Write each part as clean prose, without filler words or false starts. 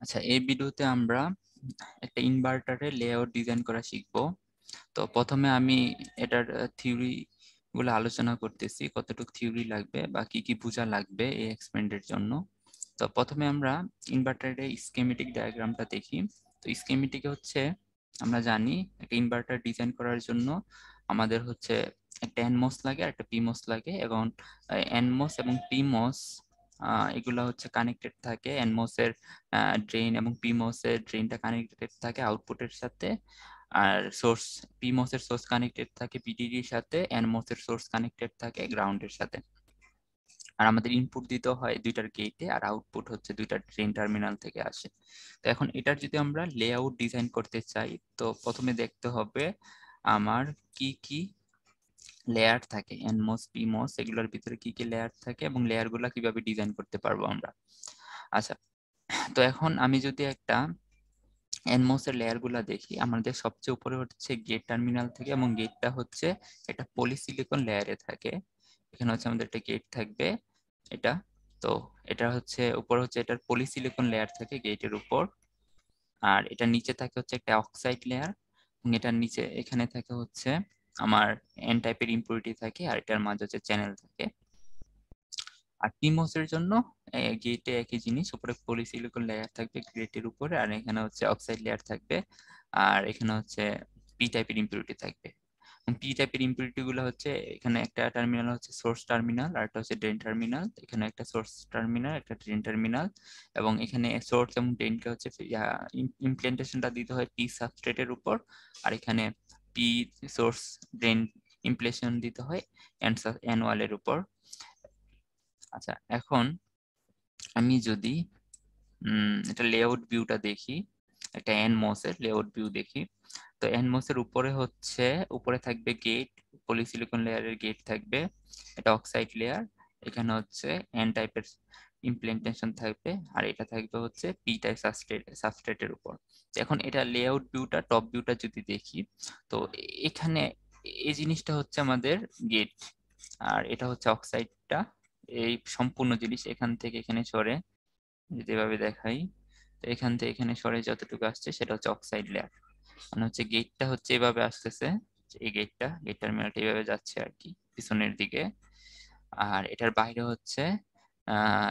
আচ্ছা, এই ভিডিওতে আমরা একটা ইনভার্টারের লেআউট ডিজাইন করা শিখবো। তো প্রথমে আমি এটার থিওরি গুলো আলোচনা করতেছি, কতটুকু থিওরি লাগবে বা কি কি বোঝা লাগবে এই এক্সপেরিমেন্টের জন্য। তো প্রথমে আমরা ইনভার্টারের স্কেমেটিক ডায়াগ্রামটা দেখি। তো স্কেমেটিকে হচ্ছে আমরা জানি একটা ইনভার্টার ডিজাইন করার জন্য আমাদের হচ্ছে একটা এনমস লাগে আর একটা পিমস লাগে, এবং এনমস এবং পিমস এগুলা হচ্ছে কানেক্টেড থাকে। এনমস এর ড্রেন এবং পিমস এর ড্রেনটা কানেক্টেড থাকে আউটপুটের সাথে, আর সোর্স পিমস এর সোর্স কানেক্টেড থাকে ভিডিডি এর সাথে, এনমস এর সোর্স কানেক্টেড থাকে গ্রাউন্ডের সাথে। আর আমাদের ইনপুট দিতে হয় দুইটার গেটে, আর আউটপুট হচ্ছে দুইটা ড্রেন টার্মিনাল থেকে আসে। তো এখন এটার যদি আমরা লেআউট ডিজাইন করতে চাই, তো প্রথমে দেখতে হবে আমার কি কি লেয়ার থাকে, এনমস পিমস এগুলোর ভিতরে কি কি লেয়ার থাকে এবং লেয়ার গুলা কিভাবে ডিজাইন করতে পারবো আমরা। আচ্ছা, তো এখন আমি যদি একটা এনমস এর লেয়ার গুলা দেখি, আমাদের সবচেয়ে উপরে হচ্ছে গেট টার্মিনাল থেকে, এবং গেটটা হচ্ছে এটা পলিসিলিকন লেয়ারে থাকে। এখানে হচ্ছে আমাদের একটা গেট থাকবে এটা। তো এটা হচ্ছে উপর হচ্ছে এটার পলিসিলিকন লেয়ার থাকে গেটের উপর, আর এটা নিচে থাকে হচ্ছে একটা অক্সাইড লেয়ার, এবং এটার নিচে এখানে থাকে হচ্ছে আমার এন টাইপের ইম্পুরিটি থাকে, আর এটার মাঝে হচ্ছে চ্যানেল থাকে। আর টিমোস এর জন্য গেটে একই জিনিস, উপরে পলিসিলিকন লেয়ার থাকবে গেটের উপরে, আর এখানে হচ্ছে অক্সাইড লেয়ার থাকবে, আর এখানে হচ্ছে পি টাইপের ইম্পিউরিটি থাকবে। পি টাইপের ইম্পিউরিটি গুলো হচ্ছে এখানে একটা টার্মিনাল হচ্ছে সোর্স টার্মিনাল, আর একটা হচ্ছে ড্রেন টার্মিনাল। এখানে একটা সোর্স টার্মিনাল, একটা ড্রেন টার্মিনাল, এবং এখানে সোর্স এবং ড্রেনকে হচ্ছে ইমপ্লেন্টেশনটা দিতে হয় পি সাবস্ট্রেটের উপর, আর এখানে পি সোর্স ড্রেন ইমপ্লেশন দিতে হয় এন ওয়ালের উপর। আচ্ছা, এখন আমি যদি এটা লেআউট ভিউটা দেখি, একটা এনমস এর লেআউট ভিউ দেখি। তো এনমস এর উপরে হচ্ছে উপরে থাকবে গেট, পলিসিলিকন লেয়ারের গেট থাকবে, এটা অক্সাইড লেয়ার। এখানে হচ্ছে এন টাইপের ইমপ্লেন্টেশন থাকবে, আর এটা থাকবে হচ্ছে পি টাইপ সাবস্ট্রেটের উপর। তো এখন এটা লেআউট ভিউটা, টপ ভিউটা যদি দেখি, তো এখানে এই জিনিসটা হচ্ছে আমাদের গেট, আর এটা হচ্ছে অক্সাইডটা। এই সম্পূর্ণ জিনিস এখান থেকে এখানে সরে, যদি এভাবে দেখাই, তো এখান থেকে এখানে সরে যতটুকু আসছে সেটা হচ্ছে অক্সাইড লেয়ার। মানে হচ্ছে গেটটা হচ্ছে এভাবে আসতেছে, এই গেট টার্মিনালটা এভাবে যাচ্ছে আর কি পিছনের দিকে, আর এটার বাইরে হচ্ছে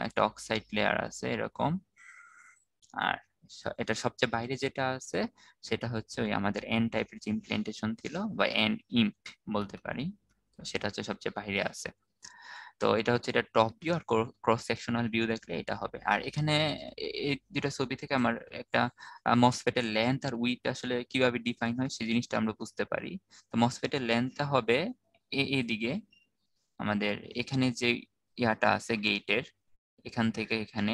একটা অক্সাইড লেয়ার আছে এরকম। আর এটা সবচেয়ে বাইরে যেটা আছে সেটা হচ্ছে ওই আমাদের এন টাইপের যে ইমপ্লেন্টেশন ছিল, বা এন ইম্প বলতে পারি, তো সেটা হচ্ছে সবচেয়ে বাইরে আছে। তো এটা হচ্ছে এটা টপ ভিউ, আর ক্রস সেকশনাল ভিউ দেখলে এটা হবে। আর এখানে এই দুটা ছবি থেকে আমার একটা মসফেটের লেন্থ আর উইথ আসলে কিভাবে ডিফাইন হয় সেই জিনিসটা আমরা বুঝতে পারি। তো মসফেটের লেন্থটা হবে এদিকে, আমাদের এখানে যে ইয়াটা আছে গেটের, এখান থেকে এখানে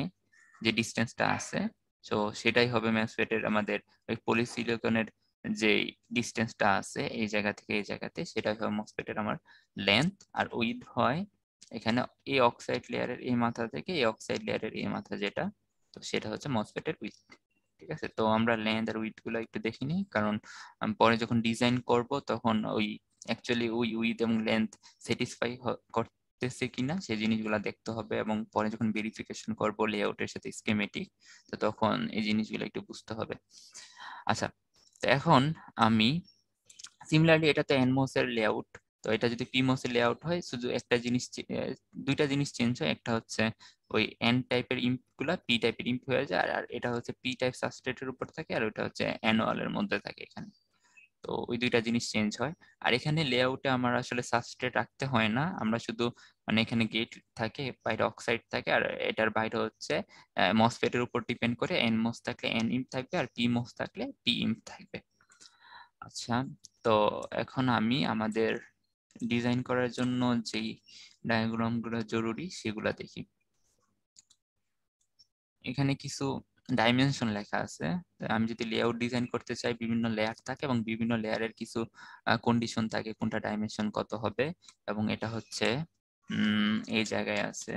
যে ডিস্টেন্সটা আছে, তো সেটাই হবে মসফেটের আমাদের ওই পলিসিলিকনের যে ডিস্টেন্সটা আছে এই জায়গা থেকে এই জায়গাতে, সেটাই হবে মসফেটের আমার লেন্থ। আর উইথ হয় এখানে এই অক্সাইড লেয়ারের এই মাথা থেকে এই অক্সাইড লেয়ারের এই মাথা যেটা, তো সেটা হচ্ছে মসফেটের উইথ। ঠিক আছে, তো আমরা লেন্থ আর উইথ গুলো একটু দেখে নিই, কারণ পরে যখন ডিজাইন করব তখন ওই অ্যাকচুয়ালি ওই উইথ এবং লেন্থ স্যাটিসফাই করতেছে কিনা সেই জিনিসগুলো দেখতে হবে, এবং পরে যখন ভেরিফিকেশন করব লেআউটের সাথে স্কিমেটিক, তো তখন এই জিনিসগুলো একটু বুঝতে হবে। আচ্ছা, তো এখন আমি সিমিলারলি এটা তো এনমোস এর লেআউট, তো এটা যদি পিমোস এর লেআউট হয় শুধু একটা জিনিস দুইটা জিনিস চেঞ্জ হয়, একটা হচ্ছে ওই এন টাইপের ইম্প গুলা পি টাইপের ইম্প হয়ে যায়, আর এটা হচ্ছে পি টাইপ সাবস্ট্রেটের উপর থাকে, আর ওটা হচ্ছে অ্যানুয়াল এর মধ্যে থাকে এখানে। তো ওই দুইটা জিনিস চেঞ্জ হয়। আর এখানে লেআউটে আমার আসলে সাবস্ট্রেট রাখতে হয় না, আমরা শুধু মানে এখানে গেট থাকে, বাইরে অক্সাইড থাকে, আর এটার বাইরে হচ্ছে মসফেটের উপর ডিপেন্ড করে এন মস থাকলে এন ইম্প থাকবে, আর পি মস থাকলে পি ইম্প থাকবে। আচ্ছা, তো এখন আমি আমাদের ডিজাইন করার জন্য যেই ডায়াগ্রাম গুলো জরুরি সেগুলা দেখি। এখানে কিছু ডাইমেনশন লেখা আছে। তো আমি যদি লেআউট ডিজাইন করতে চাই, বিভিন্ন লেয়ার থাকে এবং বিভিন্ন লেয়ারের কিছু কন্ডিশন থাকে কোনটা ডাইমেনশন কত হবে, এবং এটা হচ্ছে এই জায়গায় আছে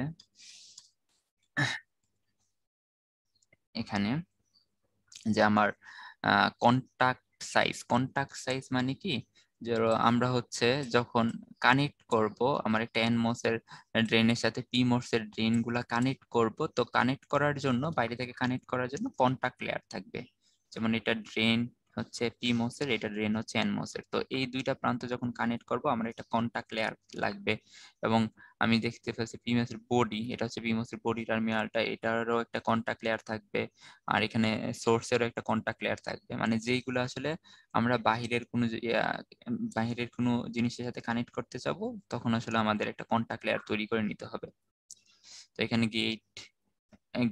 এখানে, যে আমার কন্টাক্ট সাইজ মানে কি, ধরো আমরা হচ্ছে যখন কানেক্ট করব আমার একটা এনমোস এর ড্রেনের সাথে পিমোস এর ড্রেন গুলা কানেক্ট করব, তো কানেক্ট করার জন্য বাইরে থেকে কানেক্ট করার জন্য কন্টাক্ট লেয়ার থাকবে। যেমন এটা ড্রেন হচ্ছে পিমোস এর, এটা ড্রেন হচ্ছে এনমোস এর। তো এই দুইটা প্রান্ত যখন কানেক্ট করব আমার একটা কন্টাক্ট লেয়ার লাগবে। এবং আমি দেখতে পাচ্ছি পিমোস এর বডি, এটা হচ্ছে পিমোস এর বডি টার্মিনালটা, এটারও একটা কন্টাক্ট লেয়ার থাকবে। আর এখানে সোর্সেরও একটা কন্টাক্ট লেয়ার থাকবে, মানে যেইগুলো আসলে আমরা বাহিরের কোনো জিনিসের সাথে কানেক্ট করতে যাব, তখন আসলে আমাদের একটা কন্টাক্ট লেয়ার তৈরি করে নিতে হবে। তো এখানে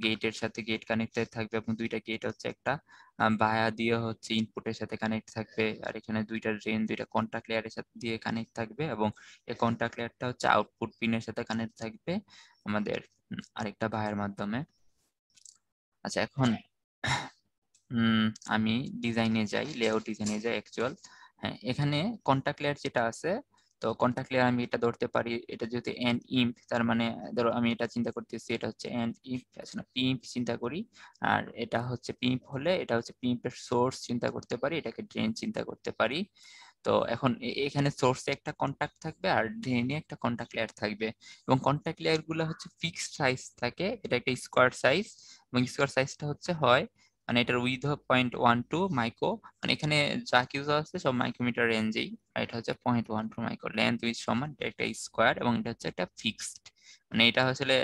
গেটের সাথে গেট কানেক্টেড থাকবে, এবং দুইটা গেট হচ্ছে একটা বায়া দিয়ে হচ্ছে ইনপুটের সাথে কানেক্ট থাকবে। আর এখানে দুইটা ড্রেন দুইটা কন্টাক্ট লেয়ারের সাথে দিয়ে কানেক্ট থাকবে, এবং এই কন্টাক্ট লেয়ারটা হচ্ছে আউটপুট পিনের সাথে কানেক্ট থাকবে আমাদের আরেকটা বায়ার মাধ্যমে। আচ্ছা, এখন আমি ডিজাইনে যাই, লেআউট ডিজাইনে যাই অ্যাকচুয়াল। হ্যাঁ, এখানে কন্টাক্ট লেয়ার যেটা আছে, তো কন্টাক্ট লেয়ার আমি এটা ধরতে পারি, এটা যদি এন্ড ইম্প, তার মানে ধরো আমি এটা চিন্তা করতেছি এটা হচ্ছে এন্ড ইম্প, আছে না পিম্প চিন্তা করি। আর এটা হচ্ছে পিম্প হলে এটা হচ্ছে পিম্পের সোর্স চিন্তা করতে পারি, এটাকে ড্রেন চিন্তা করতে পারি। তো এখন এখানে সোর্সে একটা কন্টাক্ট থাকবে আর ড্রেনে একটা কন্টাক্ট লেয়ার থাকবে। এবং কন্টাক্ট লেয়ার গুলো হচ্ছে ফিক্সড সাইজ থাকে, এটা একটা স্কোয়ার সাইজ। এবং স্কোয়ার সাইজটা হচ্ছে হয়, মানে এটার উইথ 0.12 মাইক্রো, মানে এখানে যা কিছু আছে সব মাইক্রোমিটার রেঞ্জেই। আর এটা হচ্ছে 0.12 মাইক্রো, লেন্থ উইথ সমান, এটা একটা স্কোয়ার, এবং এটা হচ্ছে একটা ফিক্সড। মানে এটা আসলে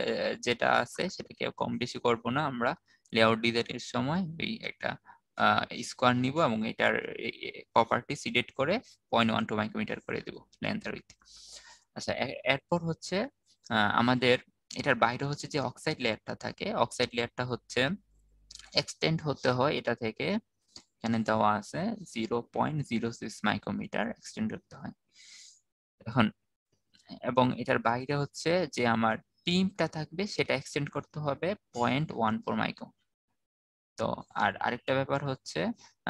যেটা আছে সেটাকে কম বেশি করব না আমরা, লেআউট ডিজাইনের সময় ওই একটা স্কোয়ার নিব, এবং এটার প্রপার্টি সিলেক্ট করে 0.12 মাইক্রোমিটার করে দেবো লেন্থ আর উইথ। আচ্ছা, এরপর হচ্ছে আমাদের এটার বাইরে হচ্ছে যে অক্সাইড লেয়ারটা থাকে, অক্সাইড লেয়ারটা হচ্ছে এক্সটেন্ড হতে হয় এটা থেকে, এখানে দেওয়া আছে 0.06 মাইক্রোমিটার এক্সটেন্ড করতে হয় এখন। এবং এটার বাইরে হচ্ছে যে আমার পিমটা থাকবে সেটা এক্সটেন্ড করতে হবে 0.14 মাইক্রো। তো আর আরেকটা ব্যাপার হচ্ছে,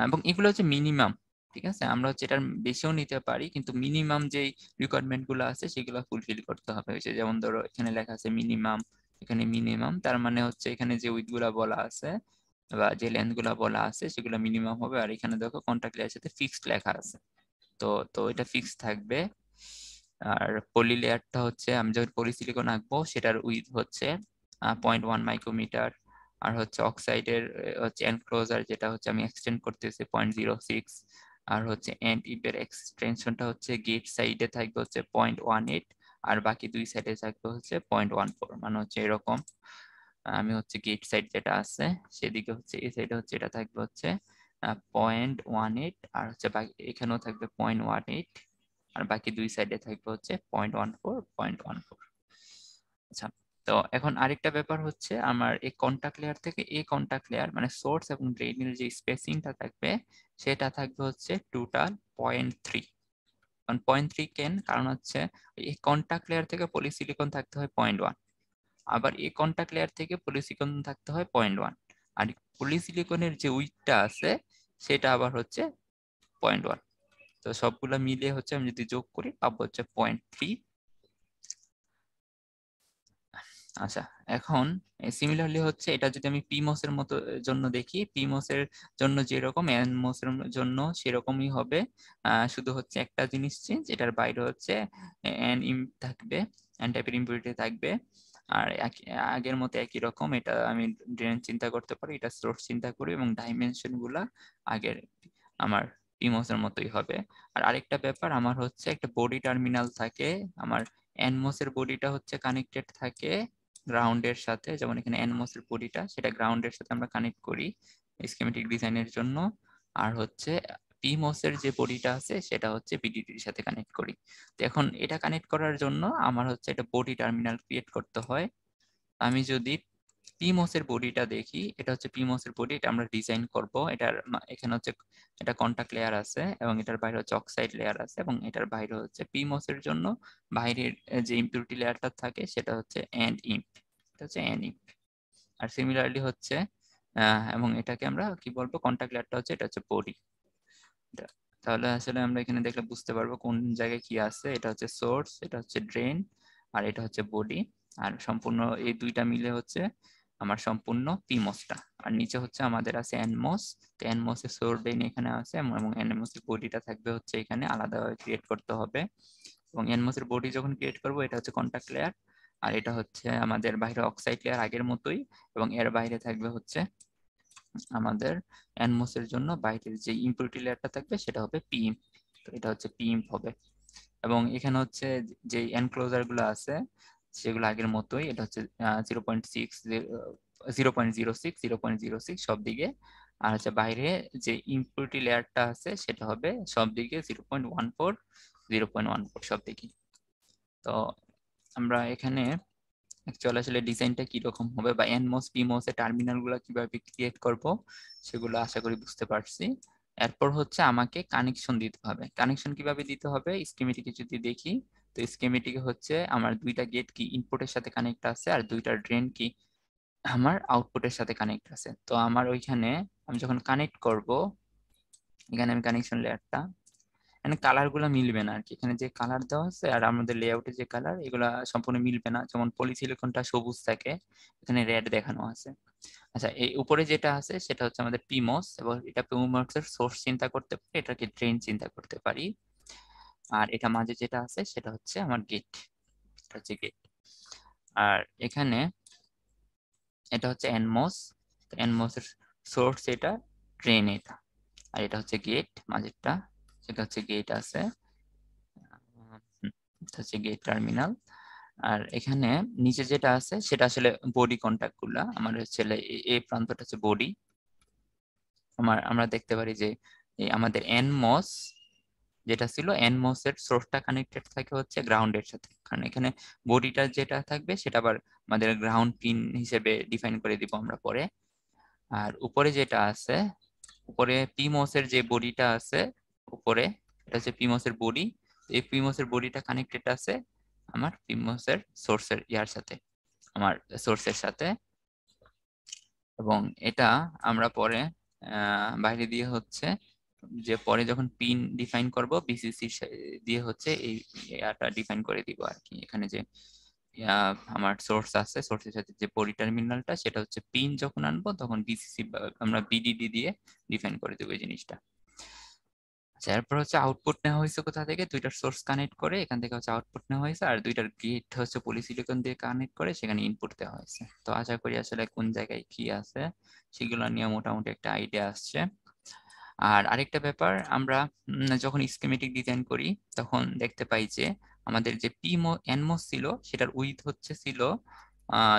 এবং এগুলো হচ্ছে মিনিমাম, ঠিক আছে, আমরা হচ্ছে এটার বেশিও নিতে পারি, কিন্তু মিনিমাম যেই রিকোয়ারমেন্ট গুলো আছে সেগুলো ফুলফিল করতে হবে। হচ্ছে যেমন ধরো এখানে লেখা আছে মিনিমাম, এখানে মিনিমাম, তার মানে হচ্ছে এখানে যে উইথ গুলা বলা আছে বা যে লেন্থ গুলা বলা আছে সেগুলো মিনিমাম হবে। আর এখানে দেখো কন্টাক্ট লেয়ারের সাথে ফিক্সড লেখা আছে, তো তো এটা ফিক্সড থাকবে। আর পলি লেয়ারটা হচ্ছে আমি যখন পলিসিলিকন আঁকবো সেটার উইথ হচ্ছে 0.1 মাইক্রোমিটার। আর হচ্ছে অক্সাইডের হচ্ছে এনক্লোজার যেটা হচ্ছে আমি এক্সটেন্ড করতেছি 0.06। আর হচ্ছে এন্ড ইপের এক্সটেনশনটা হচ্ছে গেট সাইডে থাকবে হচ্ছে 0.18, আর বাকি দুই সাইডে থাকবে হচ্ছে 0.14, মানে হচ্ছে এরকম। আমি হচ্ছে গেট সাইড যেটা আছে সেদিকে হচ্ছে এই সাইডে হচ্ছে এটা থাকবে হচ্ছে 0.18, আর হচ্ছে বাকি এখানেও থাকবে 0.18, আর বাকি দুই সাইডে থাকবে হচ্ছে 0.14, 0.14। আচ্ছা, তো এখন আরেকটা ব্যাপার হচ্ছে আমার এই কন্টাক্ট লেয়ার থেকে এই কন্টাক্ট লেয়ার মানে সোর্স এবং ড্রেনের যে স্পেসিংটা থাকবে সেটা থাকবে হচ্ছে টোটাল 0.3। কারণ 0.3 কেন, কারণ হচ্ছে এই কন্টাক্ট লেয়ার থেকে পলিসিলিকন থাকতে হয় 0.1, আবার এই কন্টাক্ট লেয়ার থেকে পলিসিলিকন থাকতে হয় 0.1, আর পলিসিলিকনের যে উইডটা আছে সেটা আবার হচ্ছে 0.1। তো সবগুলা মিলিয়ে হচ্ছে আমি যদি যোগ করি পাবো হচ্ছে 0.3। আচ্ছা, এখন সিমিলারলি হচ্ছে এটা যদি আমি পিমোস এর মতো জন্য দেখি, পিমোস এর জন্য যেরকম এনমোস এর জন্য সেরকমই হবে। শুধু হচ্ছে একটা জিনিস চেঞ্জ, এটার বাইরে হচ্ছে এন ইম থাকবে, এন টাইপের ইম্পিউরিটি থাকবে। আর আগের মতো একই রকম, এটা আমি ড্রেন চিন্তা করতে পারি, এটা সোর্স চিন্তা করি, এবং ডাইমেনশন গুলা আগের আমার পিমোস এর মতোই হবে। আর আরেকটা ব্যাপার আমার হচ্ছে একটা বডি টার্মিনাল থাকে, আমার এনমোস এর বডিটা হচ্ছে কানেক্টেড থাকে গ্রাউন্ডের সাথে, যেমন এখানে এনমোস এর বডিটা সেটা গ্রাউন্ডের সাথে আমরা কানেক্ট করি স্কিমেটিক ডিজাইনের জন্য। আর হচ্ছে পিমোস এর যে বডিটা আছে সেটা হচ্ছে বিডিটির সাথে কানেক্ট করি। তো এখন এটা কানেক্ট করার জন্য আমার হচ্ছে একটা বডি টার্মিনাল ক্রিয়েট করতে হয়। আমি যদি পিমোস এর বডিটা দেখি, এটা হচ্ছে পিমোস এর বডি, এটা আমরা ডিজাইন করব। এটার এখানে হচ্ছে এটা কন্টাক্ট লেয়ার আছে, এবং এটার বাইরে হচ্ছে অক্সাইড লেয়ার আছে, এবং এটার বাইরে হচ্ছে পিমোস এর জন্য বাইরের যে ইম্পিউরিটি লেয়ারটা থাকে সেটা হচ্ছে এন্ড ইম্প, এটা হচ্ছে এন্ড ইম্প। আর সিমিলারলি হচ্ছে এবং এটাকে আমরা কি বলবো, কন্টাক্ট লেয়ারটা হচ্ছে এটা হচ্ছে বডি। তাহলে আসলে আমরা এখানে দেখলে বুঝতে পারবো কোন জায়গায় কি আছে। এটা হচ্ছে সোর্স, এটা হচ্ছে ড্রেন, আর এটা হচ্ছে বডি। আর সম্পূর্ণ এই দুইটা মিলে হচ্ছে আমার সম্পূর্ণ পিমোসটা। আর নিচে হচ্ছে আমাদের আছে এনমোস। তো এনমোস এর সোর্স ড্রেন এখানে আছে এবং এনমোস এর বডিটা থাকবে হচ্ছে এখানে, আলাদাভাবে ক্রিয়েট করতে হবে। এবং এনমোস এর বডি যখন ক্রিয়েট করব, এটা হচ্ছে কন্টাক্ট লেয়ার, আর এটা হচ্ছে আমাদের বাইরে অক্সাইড লেয়ার আগের মতোই, এবং এর বাইরে থাকবে হচ্ছে আমাদের এনমোস এর জন্য বাইরের যে ইম্পিউরিটি লেয়ারটা থাকবে সেটা হবে পিইম্প। তো এটা হচ্ছে পিইম্প হবে। এবং এখানে হচ্ছে যে এনক্লোজার গুলো আছে সেগুলো আগের মতোই, এটা হচ্ছে 0.6, 0.06, 0.06 সব দিকে। আর হচ্ছে বাইরে যে ইম্পিউরিটি লেয়ারটা আছে সেটা হবে সব দিকে 0.14, 0.14 সব দিকে। তো আমরা এখানে অ্যাকচুয়ালি আসলে ডিজাইনটা কিরকম হবে বা এনমোস পিমোস এর টার্মিনাল গুলো কিভাবে ক্রিয়েট করব সেগুলো আশা করি বুঝতে পারছি। এরপর হচ্ছে আমাকে কানেকশন দিতে হবে। কানেকশন কিভাবে দিতে হবে স্কিমেটিকে যদি দেখি, তো স্কিমেটিকে হচ্ছে আমার দুইটা গেট কি ইনপুটের সাথে কানেক্ট আছে, আর দুইটা ড্রেন কি আমার আউটপুটের সাথে কানেক্ট আছে। তো আমার ওইখানে আমি যখন কানেক্ট করব, এখানে আমি কানেকশন লেয়ারটা, এখানে কালার গুলো মিলবে না আর কি। এখানে যে কালার দেওয়া আছে আর আমাদের লেআউটে যে কালার, এগুলা সম্পূর্ণ মিলবে না। যেমন পলিসিলিকনটা সবুজ থাকে, এখানে রেড দেখানো আছে। আচ্ছা, এই উপরে যেটা আছে সেটা হচ্ছে আমাদের পিমোস, এবং এটা পিমোস এর সোর্স চিন্তা করতে পারি, এটাকে ড্রেন চিন্তা করতে পারি। আর এটা মাঝে যেটা আছে সেটা হচ্ছে আমার গেট, এটা হচ্ছে গেট। আর এখানে এটা হচ্ছে এনমোস, এনমোস এর সোর্স এটা, ড্রেন এটা। আর এটা হচ্ছে গেট মাঝেরটা, সেটা হচ্ছে গেট আছে, এটা হচ্ছে গেট টার্মিনাল। আর এখানে নিচে যেটা আছে সেটা আসলে বডি কন্টাক্ট গুলা, আমার হচ্ছে এই প্রান্তটা হচ্ছে বডি। আমরা দেখতে পারি যে এই আমাদের এনমস যেটা ছিল, এনমস এর সোর্সটা কানেক্টেড থাকে হচ্ছে গ্রাউন্ডের সাথে, কারণ এখানে বডিটা যেটা থাকবে সেটা আবার আমাদের গ্রাউন্ড পিন হিসেবে ডিফাইন করে দিব আমরা পরে। আর উপরে যেটা আছে, উপরে পিমোস এর যে বডিটা আছে উপরে, এটা হচ্ছে পিমোস এর বডি। এই পিমোস এর বডিটা কানেক্টেড আছে আমার পিমোস এর সোর্সের ইয়ার সাথে, আমার সোর্সের সাথে। এবং এটা আমরা পরে বাইরে দিয়ে হচ্ছে যে পরে যখন পিন ডিফাইন করব বিসিসি দিয়ে হচ্ছে এই ইয়াটা ডিফাইন করে দিব আর কি। এখানে যে আমার সোর্স আছে, সোর্সের সাথে যে বডি টার্মিনালটা সেটা হচ্ছে পিন যখন আনবো তখন বিসিসি আমরা বিডিডি দিয়ে ডিফাইন করে দেবো এই জিনিসটা। আচ্ছা, এরপর হচ্ছে আউটপুট নেওয়া হয়েছে কোথা থেকে, দুইটার সোর্স কানেক্ট করে এখান থেকে হচ্ছে আউটপুট নেওয়া হয়েছে, আর দুইটার গেট হচ্ছে পলিসিলিকন দিয়ে কানেক্ট করে সেখানে ইনপুট দেওয়া হয়েছে। তো আশা করি আসলে কোন জায়গায় কি আছে সেগুলো নিয়ে মোটামুটি একটা আইডিয়া আসছে। আর আরেকটা ব্যাপার, আমরা যখন স্কিমেটিক ডিজাইন করি তখন দেখতে পাই যে আমাদের যে এনমোস ছিল সেটার উইথ হচ্ছে ছিল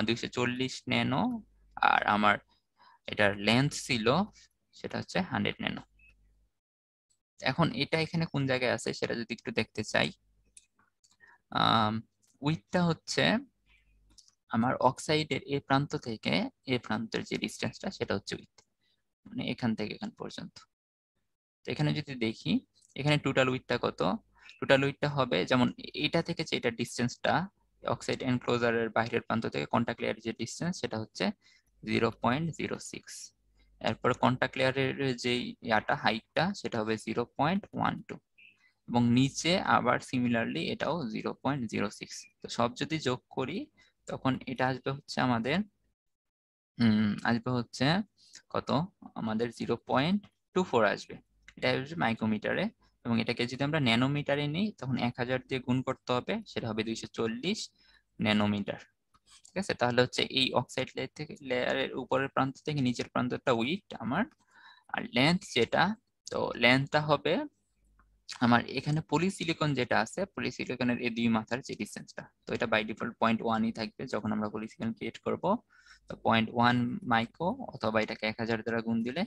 240 ন্যানো, আর আমার এটার লেন্থ ছিল সেটা হচ্ছে 100 ন্যানো। এখন এটা এখানে কোন জায়গায় আছে সেটা যদি একটু দেখতে চাই, উইথটা হচ্ছে আমার অক্সাইডের এ প্রান্ত থেকে এ প্রান্তের যে ডিস্টেন্সটা সেটা হচ্ছে উইথ, মানে এখান থেকে এখান পর্যন্ত। তো এখানে যদি দেখি এখানে টোটাল উইথটা কত, টোটাল উইথটা হবে যেমন এটা থেকে যে এটা ডিস্টেন্সটা অক্সাইড এনক্লোজারের বাইরের প্রান্ত থেকে কন্টাক্ট লেয়ারের যে ডিস্টেন্স সেটা হচ্ছে 0.06। এরপর কন্টাক্ট লেয়ারের যে ইয়াটা হাইটটা সেটা হবে 0.12, এবং নিচে আবার সিমিলারলি এটাও 0.06। তো সব যদি যোগ করি তখন এটা আসবে হচ্ছে আমাদের আসবে হচ্ছে কত, আমাদের 0.24 আসবে। এটা আসবে মাইক্রোমিটারে। এবং এটাকে যদি আমরা ন্যানোমিটারে নিই তখন 1000 দিয়ে গুণ করতে হবে, সেটা হবে 240 ন্যানোমিটার। ঠিক আছে, তাহলে হচ্ছে এই অক্সাইড লেয়ার থেকে লেয়ারের উপরের প্রান্ত থেকে নিচের প্রান্তটা উইথ আমার। আর লেন্থ যেটা, তো লেন্থটা হবে আমার এখানে পলিসিলিকন যেটা আছে, পলিসিলিকনের এই দুই মাথার যে ডিসটেন্সটা, তো এটা বাই ডিফল্ট 0.1ই থাকবে যখন আমরা পলিসিলিকন ক্রিয়েট করব। তো 0.1 মাইক্রো, অথবা এটাকে 1000 দ্বারা গুণ দিলে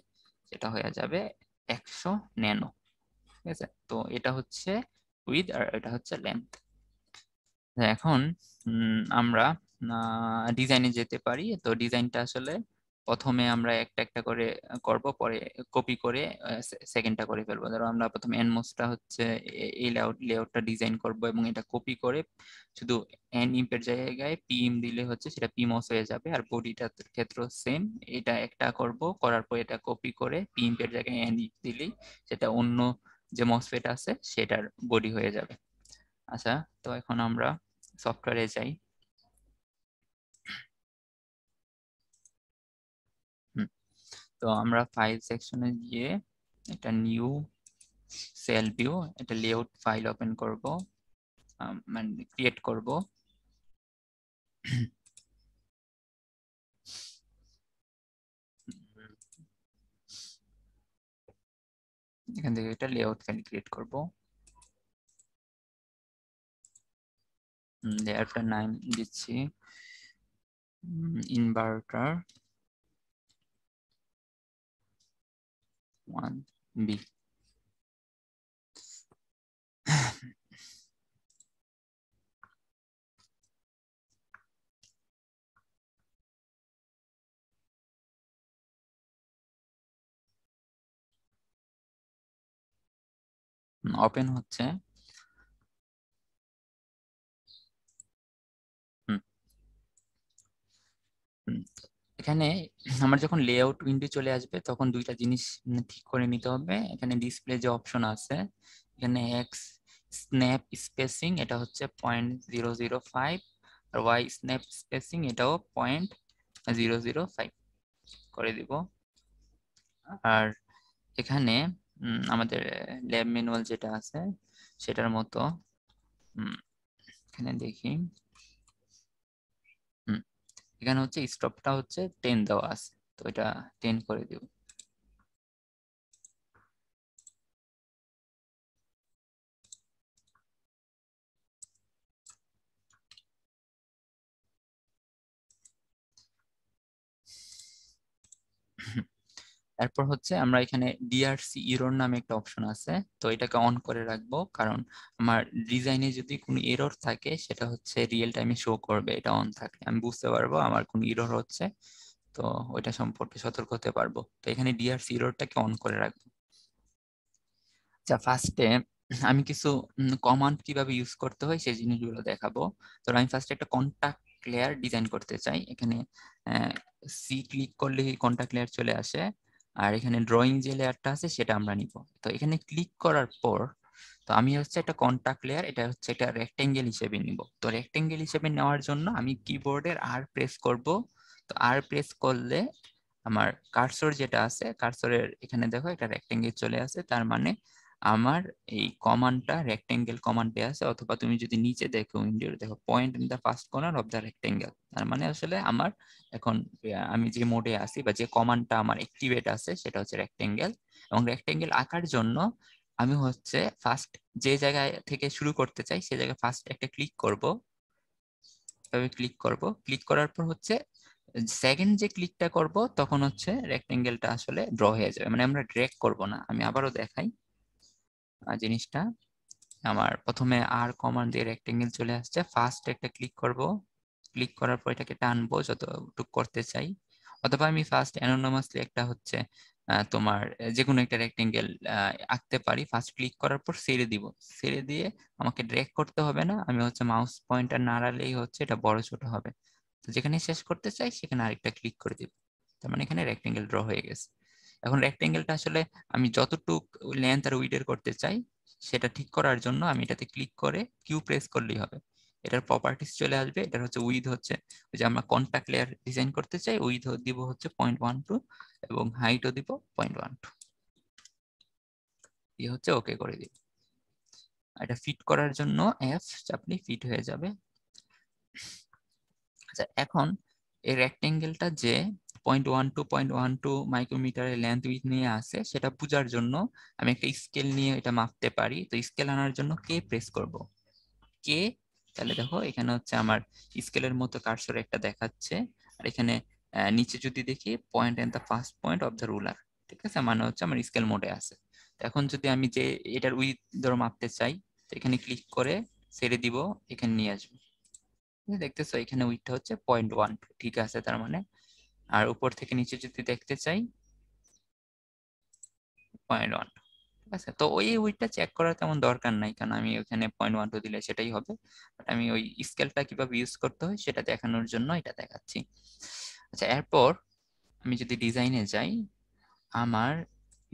সেটা হয়ে যাবে 100 ন্যানো। ঠিক আছে, তো এটা হচ্ছে উইথ আর এটা হচ্ছে লেন্থ। এখন আমরা ডিজাইনে যেতে পারি। তো ডিজাইনটা আসলে প্রথমে আমরা একটা একটা করে করব, পরে কপি করে সেকেন্ডটা করে ফেলবো। ধরো আমরা প্রথমে এনমোসটা হচ্ছে এই লেআউটটা ডিজাইন করব, এবং এটা কপি করে শুধু এন ইম্পের জায়গায় পিএম দিলে হচ্ছে সেটা পিমোস হয়ে যাবে। আর বডিটার ক্ষেত্রে সেম, এটা একটা করব, করার পর এটা কপি করে পিএম এর জায়গায় এন দিলেই সেটা অন্য যে মসফেট আছে সেটার বডি হয়ে যাবে। আচ্ছা, তো এখন আমরা সফটওয়্যারে যাই। তো আমরা ফাইল সেকশনে গিয়ে এটা নিউ সেল ভিউ, এটা লেআউট ফাইল ওপেন করব, মানে ক্রিয়েট করব। এখান থেকে এটা লেআউট ফাইল ক্রিয়েট করব। লেআউটটা নাম দিচ্ছি ইনভার্টার 1B। ওপেন হচ্ছে। হুম, হুম। এখানে আমার যখন লেআউট উইন্ডো চলে আসবে তখন দুইটা জিনিস ঠিক করে নিতে হবে। এখানে ডিসপ্লে যে অপশন আছে, এখানে এক্স স্ন্যাপ স্পেসিং এটা হচ্ছে 0.005, আর ওয়াই স্ন্যাপ স্পেসিং এটাও 0.005 করে দিব। আর এখানে আমাদের ল্যাব ম্যানুয়াল যেটা আছে সেটার মতো এখানে দেখি, এখানে হচ্ছে স্টপটা হচ্ছে 10 দেওয়া আছে, তো এটা 10 করে দিব। এরপর হচ্ছে আমরা এখানে ডিআরসি এরর নামে একটা অপশন আছে, তো এটাকে অন করে রাখবো, কারণ আমার ডিজাইনে যদি কোনো এরর থাকে সেটা হচ্ছে রিয়েল টাইমে শো করবে। এটা অন থাকলে আমি বুঝতে পারবো আমার কোনো এরর হচ্ছে, তো ওইটা সম্পর্কে সতর্ক হতে পারবো। তো এখানে ডিআরসি এররটাকে অন করে রাখবো। আচ্ছা, ফার্স্টে আমি কিছু কমান্ড কিভাবে ইউজ করতে হয় সেই জিনিসগুলো দেখাবো। তো আমি ফার্স্টে একটা কন্টাক্ট লেয়ার ডিজাইন করতে চাই। এখানে সি ক্লিক করলে কন্টাক্ট লেয়ার চলে আসে, আর এখানে ড্রয়িং যে লেয়ারটা আছে সেটা আমরা নিব। তো এখানে ক্লিক করার পর তো আমি হচ্ছে একটা কন্টাক্ট লেয়ার, এটা হচ্ছে একটা রেক্টেঙ্গেল হিসেবে নিব। তো রেক্টেঙ্গেল হিসেবে নেওয়ার জন্য আমি কিবোর্ডের আর প্রেস করব। তো আর প্রেস করলে আমার কার্সর যেটা আছে, কার্সরের এখানে দেখো একটা রেক্টেঙ্গেল চলে আসে, তার মানে আমার এই কমান্ডটা রেক্টেঙ্গেল কমান্ডে আছে। অথবা তুমি যদি নিচে দেখো উইন্ডোর দেখো point in the first corner of the rectangle, তার মানে আসলে আমার এখন আমি যে মোডে আছি বা যে কমান্ডটা আমার অ্যাক্টিভেট আছে সেটা হচ্ছে রেক্টেঙ্গেল। এবং রেক্টেঙ্গেল আঁকার জন্য আমি হচ্ছে ফার্স্ট যে জায়গায় থেকে শুরু করতে চাই সেই জায়গায় ফার্স্ট একটা ক্লিক করব, তবে ক্লিক করব। ক্লিক করার পর হচ্ছে সেকেন্ড যে ক্লিকটা করব তখন হচ্ছে রেক্টেঙ্গেলটা আসলে ড্র হয়ে যাবে, মানে আমরা ড্র্যাগ করব না। আমি আবারও দেখাই জিনিসটা। আমার প্রথমে আর কমান্ড দিয়ে রেক্টেঙ্গেল চলে আসছে, ফার্স্ট একটা ক্লিক করব, ক্লিক করার পর এটাকে টানবো যতটুকু করতে চাই। অথবা আমি ফার্স্ট অ্যানোনিমাসলি একটা হচ্ছে তোমার যে কোনো একটা রেক্টেঙ্গেল আঁকতে পারি। ফার্স্ট ক্লিক করার পর ছেড়ে দিব, ছেড়ে দিয়ে আমাকে ড্র্যাগ করতে হবে না, আমি হচ্ছে মাউস পয়েন্টার নাড়ালেই হচ্ছে এটা বড় ছোট হবে। তো যেখানে শেষ করতে চাই সেখানে আরেকটা ক্লিক করে দিব, তার মানে এখানে রেক্টেঙ্গেল ড্র হয়ে গেছে। এখন রেক্টেঙ্গেলটা আসলে আমি যতটুক লেন্থ আর উইডের করতে চাই সেটা ঠিক করার জন্য আমি এটাতে ক্লিক করে কিউ প্রেস করলেই হবে। এটার প্রপার্টিস চলে আসবে। এটার হচ্ছে উইথ হচ্ছে ওই যে আমরা কন্টাক্ট লেয়ার ডিজাইন করতে চাই, উইথ দিব হচ্ছে 0.12 এবং হাইটও দিব 0.12 দিয়ে হচ্ছে ওকে করে দিব। এটা ফিট করার জন্য এফ চাপলে ফিট হয়ে যাবে। আচ্ছা, এখন এই রেক্টেঙ্গেলটা যে 0.12 মাইক্রোমিটারের লেন্থ উইথ নিয়ে আসে সেটা বোঝার জন্য আমি একটা স্কেল নিয়ে এটা মাপতে পারি। তো স্কেল আনার জন্য কে প্রেস করব, কে। তাহলে দেখো এখানে হচ্ছে আমার স্কেলের মতো কার্সর একটা দেখাচ্ছে, আর এখানে নিচে যদি দেখি point and the first point of the ruler, ঠিক আছে, মানে হচ্ছে আমার স্কেল মোডে আছে। তো এখন যদি আমি যে এটার উইথ ধরো মাপতে চাই, তো এখানে ক্লিক করে ছেড়ে দিব, এখানে নিয়ে আসবো। দেখতেছো এখানে উইথটা হচ্ছে 0.12, ঠিক আছে তার মানে। আর উপর থেকে নিচে যদি দেখতে চাই 0.1, ঠিক আছে। তো ওই উইথটা চেক করার তেমন দরকার নাই, কারণ আমি ওখানে 0.12 দিলে সেটাই হবে। বাট আমি ওই স্কেলটা কিভাবে ইউজ করতে হয় সেটা দেখানোর জন্য এটা দেখাচ্ছি। আচ্ছা, এরপর আমি যদি ডিজাইনে যাই, আমার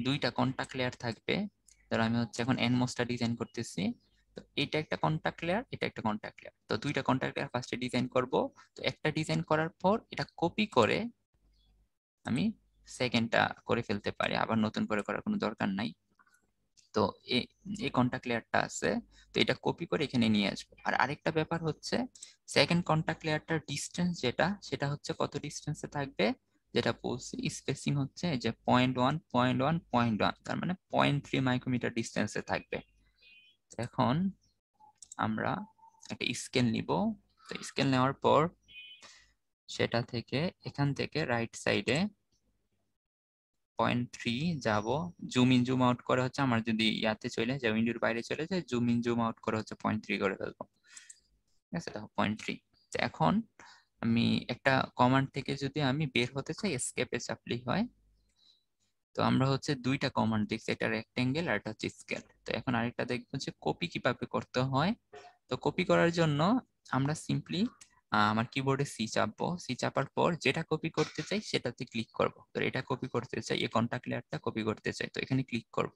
দুইটা কন্টাক্ট লেয়ার থাকবে। ধরো আমি হচ্ছে এখন এনমোসটা ডিজাইন করতেছি, তো এটা একটা কন্টাক্ট লেয়ার, এটা একটা কন্টাক্ট লেয়ার। তো দুইটা কন্টাক্ট লেয়ার ফার্স্টে ডিজাইন করব। তো একটা ডিজাইন করার পর এটা কপি করে আমি সেকেন্ডটা করে ফেলতে পারি, আবার নতুন করে করার কোনো দরকার নাই। তো এই কন্টাক্ট লেয়ারটা আছে, তো এটা কপি করে এখানে নিয়ে আসবো। আর আরেকটা ব্যাপার হচ্ছে সেকেন্ড কন্টাক্ট লেয়ারটার ডিস্টেন্স যেটা হচ্ছে কত ডিস্টেন্সে থাকবে, যেটা বলছি স্পেসিং হচ্ছে যে 0.1 0.1 0.1, তার মানে 0.3 মাইক্রোমিটার ডিস্টেন্সে থাকবে। এখন আমরা একটা স্কেল নিব। তো স্কেল নেওয়ার পর সেটা থেকে এখান থেকে রাইট সাইডে 0.3 যাব, জুম ইন জুম আউট করে হচ্ছে আমার যদি ইয়াতে চলে যায়, উইন্ডোর বাইরে চলে যায়, জুম ইন জুম আউট করে হচ্ছে 0.3 করে ফেলবো। ঠিক আছে, দেখো 0.3। এখন আমি একটা কমান্ড থেকে যদি আমি বের হতে চাই, এসকেপে চাপলেই হয়। তো আমরা হচ্ছে দুইটা কমান্ড দেখছি, একটা রেক্টেঙ্গেল আর একটা হচ্ছে স্কেল। তো এখন আরেকটা দেখবো যে কপি কিভাবে করতে হয়। তো কপি করার জন্য আমরা সিম্পলি আমার কিবোর্ডে সি চাপবো, সি চাপার পর যেটা কপি করতে চাই সেটাতে ক্লিক করব। তো এটা কপি করতে চাই, এই কন্টাক্ট লেয়ারটা কপি করতে চাই, তো এখানে ক্লিক করব,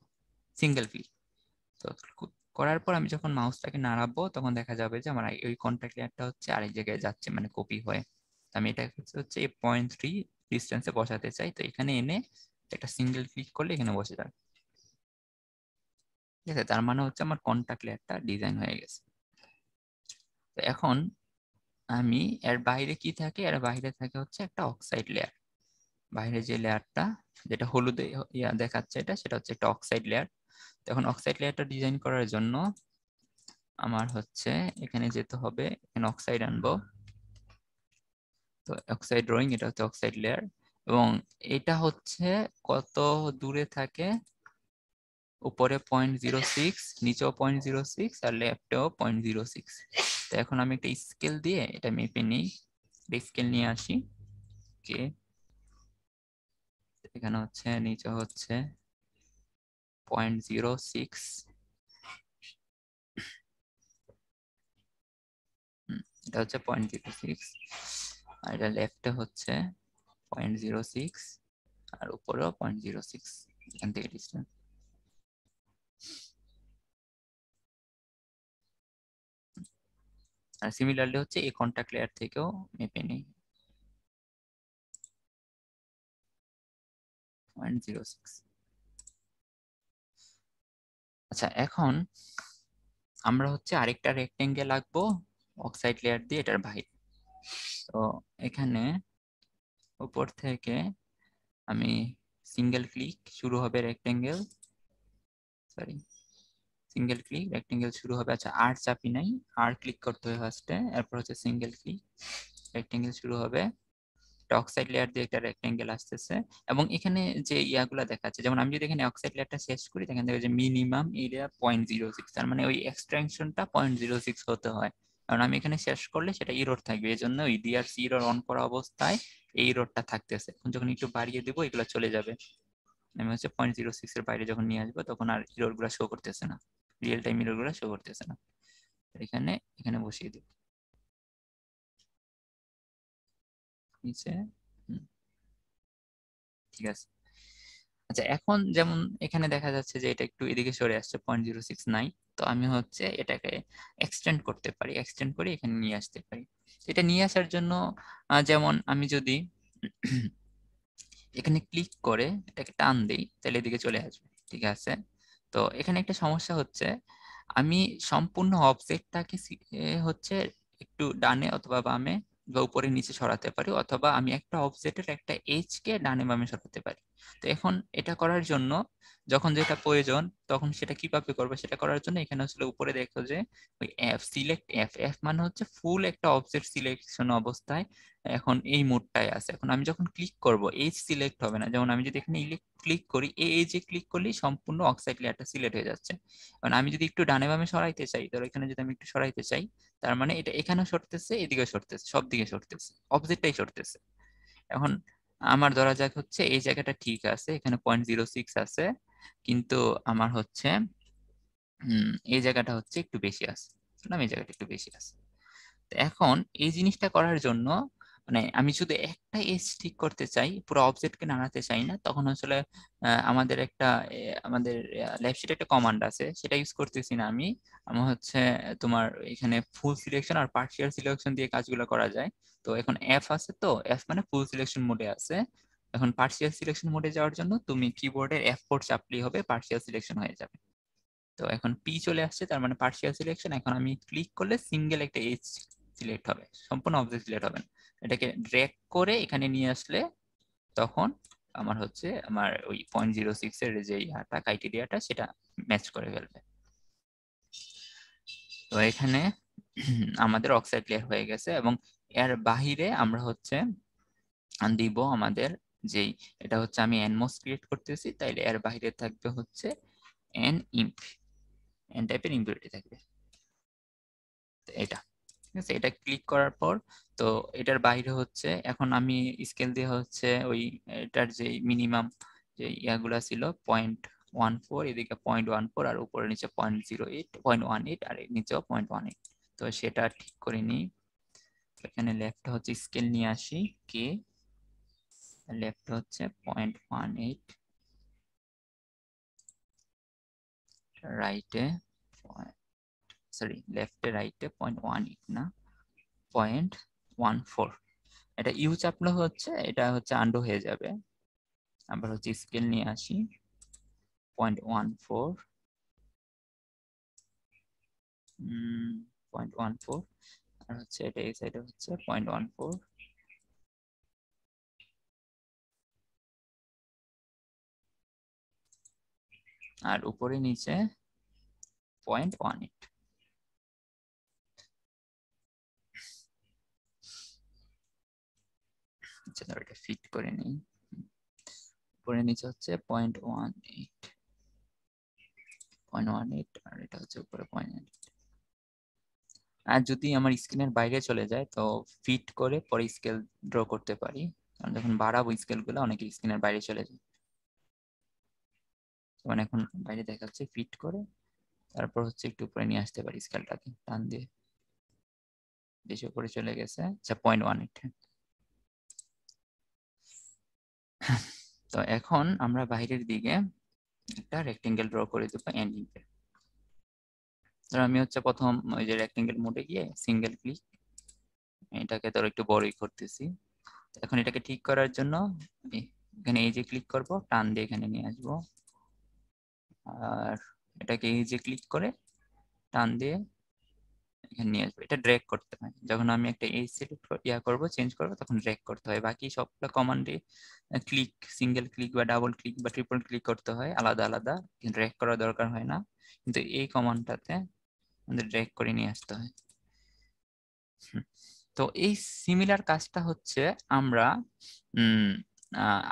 সিঙ্গেল ক্লিক। তো করার পর আমি যখন মাউসটাকে নাড়াবো তখন দেখা যাবে যে আমার ওই কন্টাক্ট লেয়ারটা হচ্ছে আরেক জায়গায় যাচ্ছে, মানে কপি হয়ে। তো আমি এটা হচ্ছে এই 0.3 ডিস্টেন্সে বসাতে চাই, তো এখানে এনে একটা সিঙ্গেল ক্লিক করলে এখানে বসে যাবে। ঠিক আছে, তার মানে হচ্ছে আমার কন্টাক্ট লেয়ারটা ডিজাইন হয়ে গেছে। তো এখন আমি এর বাইরে কি থাকে, এর বাইরে থাকে হচ্ছে একটা অক্সাইড লেয়ার। বাইরে যে লেয়ারটা যেটা হলুদে ইয়া দেখাচ্ছে এটা, সেটা হচ্ছে একটা অক্সাইড লেয়ার। তো এখন অক্সাইড লেয়ারটা ডিজাইন করার জন্য আমার হচ্ছে এখানে যেতে হবে, এখানে অক্সাইড আনবো। তো অক্সাইড ড্রয়িং, এটা হচ্ছে অক্সাইড লেয়ার, এবং এটা হচ্ছে কত দূরে থাকে, উপরে 0.06, নিচেও 0.06, আর লেফটেও 0.06। তো এখন আমি একটা স্কেল দিয়ে এটা মেপে নিই, স্কেল নিয়ে আসি। ওকে, এখানে হচ্ছে নিচে হচ্ছে 0.06, এটা হচ্ছে 0.06, আর এটা লেফটে হচ্ছে 0.06, আর উপরেও 0.06, এখান থেকে ডিস্টেন্স। আর সিমিলারলি হচ্ছে এই কন্টাক্ট লেয়ার থেকেও মেপে নিই 0.06। আচ্ছা, এখন আমরা হচ্ছে আরেকটা রেক্টেঙ্গেল আঁকবো অক্সাইড লেয়ার দিয়ে এটার বাইরে। তো এখানে উপর থেকে আমি সিঙ্গেল ক্লিক, শুরু হবে rectangle, sorry single click, rectangle শুরু হবে। আচ্ছা, আর চাপি নাই, আর ক্লিক করতে হবে ফার্স্টে, এরপর হচ্ছে সিঙ্গেল ক্লিক, রেক্টেঙ্গেল শুরু হবে। অক্সাইড লেয়ার দিয়ে একটা রেক্টেঙ্গেল আসতেছে, এবং এখানে যে ইয়াগুলা দেখাচ্ছে, যেমন আমি যদি এখানে অক্সাইড লেয়ারটা শেষ করি, এখান থেকে যে মিনিমাম এরিয়া 0.06, তার মানে ওই এক্সটেনশনটা 0.06 হতে হয়। কারণ আমি এখানে শেষ করলে সেটা ইরর থাকবে, এই জন্য ওই ডিআরসি ইরর অন করা অবস্থায় এই ইররটা থাকতেছে। এখন যখন একটু বাড়িয়ে দেবো এগুলো চলে যাবে। আমি হচ্ছে 0.06 এর বাইরে যখন নিয়ে আসবো তখন আর ইরর গুলা শো করতেছে না, রিয়েল টাইম ইরর গুলা শো করতেছে না। এখানে এখানে বসিয়ে দিব নিচে। ঠিক আছে। আচ্ছা, এখন যেমন এখানে দেখা যাচ্ছে যে এটা একটু এদিকে সরে আসছে, 0.06 নাই। তো আমি হচ্ছে এটাকে এক্সটেন্ড করতে পারি, এক্সটেন্ড করে এখানে নিয়ে আসতে পারি। এটা নিয়ে আসার জন্য যেমন আমি যদি এখানে ক্লিক করে এটাকে টান দিই তাহলে এদিকে চলে আসবে। ঠিক আছে, তো এখানে একটা সমস্যা হচ্ছে, আমি সম্পূর্ণ অবজেক্টটাকে হচ্ছে একটু ডানে অথবা বামে বা উপরে নিচে সরাতে পারি, অথবা আমি একটা অবজেক্টের একটা এজ কে ডানে বামে সরাতে পারি। তো এখন এটা করার জন্য যখন যেটা প্রয়োজন তখন সেটা কিভাবে করবে, সেটা করার জন্য এখানে আসলে উপরে দেখো যে ওই এফ, সিলেক্ট এফ, এফ মানে হচ্ছে ফুল একটা অবজেক্ট সিলেকশন অবস্থায় এখন এই মোডটায় আছে। এখন আমি যখন ক্লিক করব এজ সিলেক্ট হবে না, যেমন আমি যদি এখানে ক্লিক করি, এই এজে ক্লিক করলেই সম্পূর্ণ অক্সাইড লেয়ারটা সিলেক্ট হয়ে যাচ্ছে। কারণ আমি যদি একটু ডানে বামে সরাইতে চাই, ধরো এখানে যদি আমি একটু সরাইতে চাই, তার মানে এটা এখানেও সরতেছে, এদিকে সরতেছে, সব দিকে সরতেছে, অবজেক্টটাই সরতেছে। এখন আমার ধরা যাক হচ্ছে এই জায়গাটা ঠিক আছে, এখানে 0.06 আছে, কিন্তু আমার হচ্ছে এই জায়গাটা হচ্ছে একটু বেশি আছে, এই জায়গাটা একটু বেশি আছে। তো এখন এই জিনিসটা করার জন্য মানে আমি শুধু একটা এজ ঠিক করতে চাই, পুরো অবজেক্টকে নাড়াতে চাই না, তখন আসলে আমাদের একটা আমাদের লেফট শিটে একটা কমান্ড আছে, সেটা ইউজ করতেছি না আমি। আমার হচ্ছে তোমার এখানে ফুল সিলেকশন আর পার্শিয়াল সিলেকশন দিয়ে কাজগুলো করা যায়। তো এখন এফ আছে, তো এফ মানে ফুল সিলেকশন মোডে আছে, এখন পার্শিয়াল সিলেকশন মোডে যাওয়ার জন্য তুমি কিবোর্ডের F4 চাপলেই হবে, পার্শিয়াল সিলেকশন হয়ে যাবে। তো এখন পি চলে আসছে, তার মানে পার্শিয়াল সিলেকশন। এখন আমি ক্লিক করলে সিঙ্গেল একটা এজ সিলেক্ট হবে, সম্পূর্ণ অবজেক্ট সিলেক্ট হবে না। এটাকে ড্র্যাগ করে এখানে নিয়ে আসলে তখন আমার হচ্ছে আমার ওই 0.06 এর যে ইয়াটা ক্রাইটেরিয়াটা সেটা ম্যাচ করে ফেলবে। তো এখানে আমাদের অক্সাইড লেয়ার হয়ে গেছে, এবং এর বাহিরে আমরা হচ্ছে দিব আমাদের যেই, এটা হচ্ছে আমি এনমোস ক্রিয়েট করতেছি, তাইলে এর বাহিরে থাকবে হচ্ছে এন ইম্প, এন টাইপের ইম্পিউরিটি থাকবে এটা। ঠিক আছে, এটা ক্লিক করার পর তো এটার বাইরে হচ্ছে এখন আমি স্কেল দিয়ে হচ্ছে ওই এটার যে মিনিমাম যে ইয়াগুলা ছিল 0.14, এদিকে 0.14, আর উপরে নিচে 0.08, 0.18, আর নিচেও 0.18। তো সেটা ঠিক করে নিই। এখানে লেফট হচ্ছে স্কেল নিয়ে আসি, কে লেফট হচ্ছে 0.18, রাইটে সরি লেফটে রাইটে 0.18 না 0.14। এটা ইউ চাপলে হচ্ছে এটা হচ্ছে আন্ডু হয়ে যাবে। আবার হচ্ছে স্কেল নিয়ে আসি 0.14, 0.14, আর হচ্ছে এটা এই সাইডে হচ্ছে 0.14, আর উপরে নিচে 0.18। আচ্ছা ধর এটা ফিট করে নিই, উপরে নিচে হচ্ছে 0.18, 0.18, আর এটা হচ্ছে উপরে 0.18। আর যদি আমার স্ক্রিনের বাইরে চলে যায় তো ফিট করে পরে স্কেল ড্র করতে পারি, কারণ যখন বাড়াবো স্কেল গুলো অনেকে স্ক্রিনের বাইরে চলে যায়। মানে এখন বাইরে দেখাচ্ছে, ফিট করে তারপর হচ্ছে একটু উপরে নিয়ে আসতে পারি স্কেলটাকে টান দিয়ে, বেশি উপরে চলে গেছে। আচ্ছা 0.18। তো এখন আমরা বাইরের দিকে একটা রেক্টেঙ্গেল ড্র করে দেবো এন্ডিং এ। ধর আমি হচ্ছে প্রথম ওই যে রেক্টেঙ্গেল মোডে গিয়ে সিঙ্গেল ক্লিক, এটাকে ধর একটু বড়ই করতেছি। এখন এটাকে ঠিক করার জন্য এখানে এই যে ক্লিক করব, টান দিয়ে এখানে নিয়ে আসবো, আর এটাকে এই যে ক্লিক করে টান দিয়ে এখানে নিয়ে আসবো। এটা ড্র্যাগ করতে হয়, যখন আমি একটা এই সিলেক্ট করবো চেঞ্জ করবো তখন ড্র্যাগ করতে হয়। বাকি সবগুলো কমান্ডে ক্লিক, সিঙ্গেল ক্লিক বা ডাবল ক্লিক বা ট্রিপল ক্লিক করতে হয় আলাদা আলাদা, ড্র্যাগ করার দরকার হয় না। কিন্তু এই কমান্ডটাতে আমাদের ড্র্যাগ করে নিয়ে আসতে হয়। তো এই সিমিলার কাজটা হচ্ছে আমরা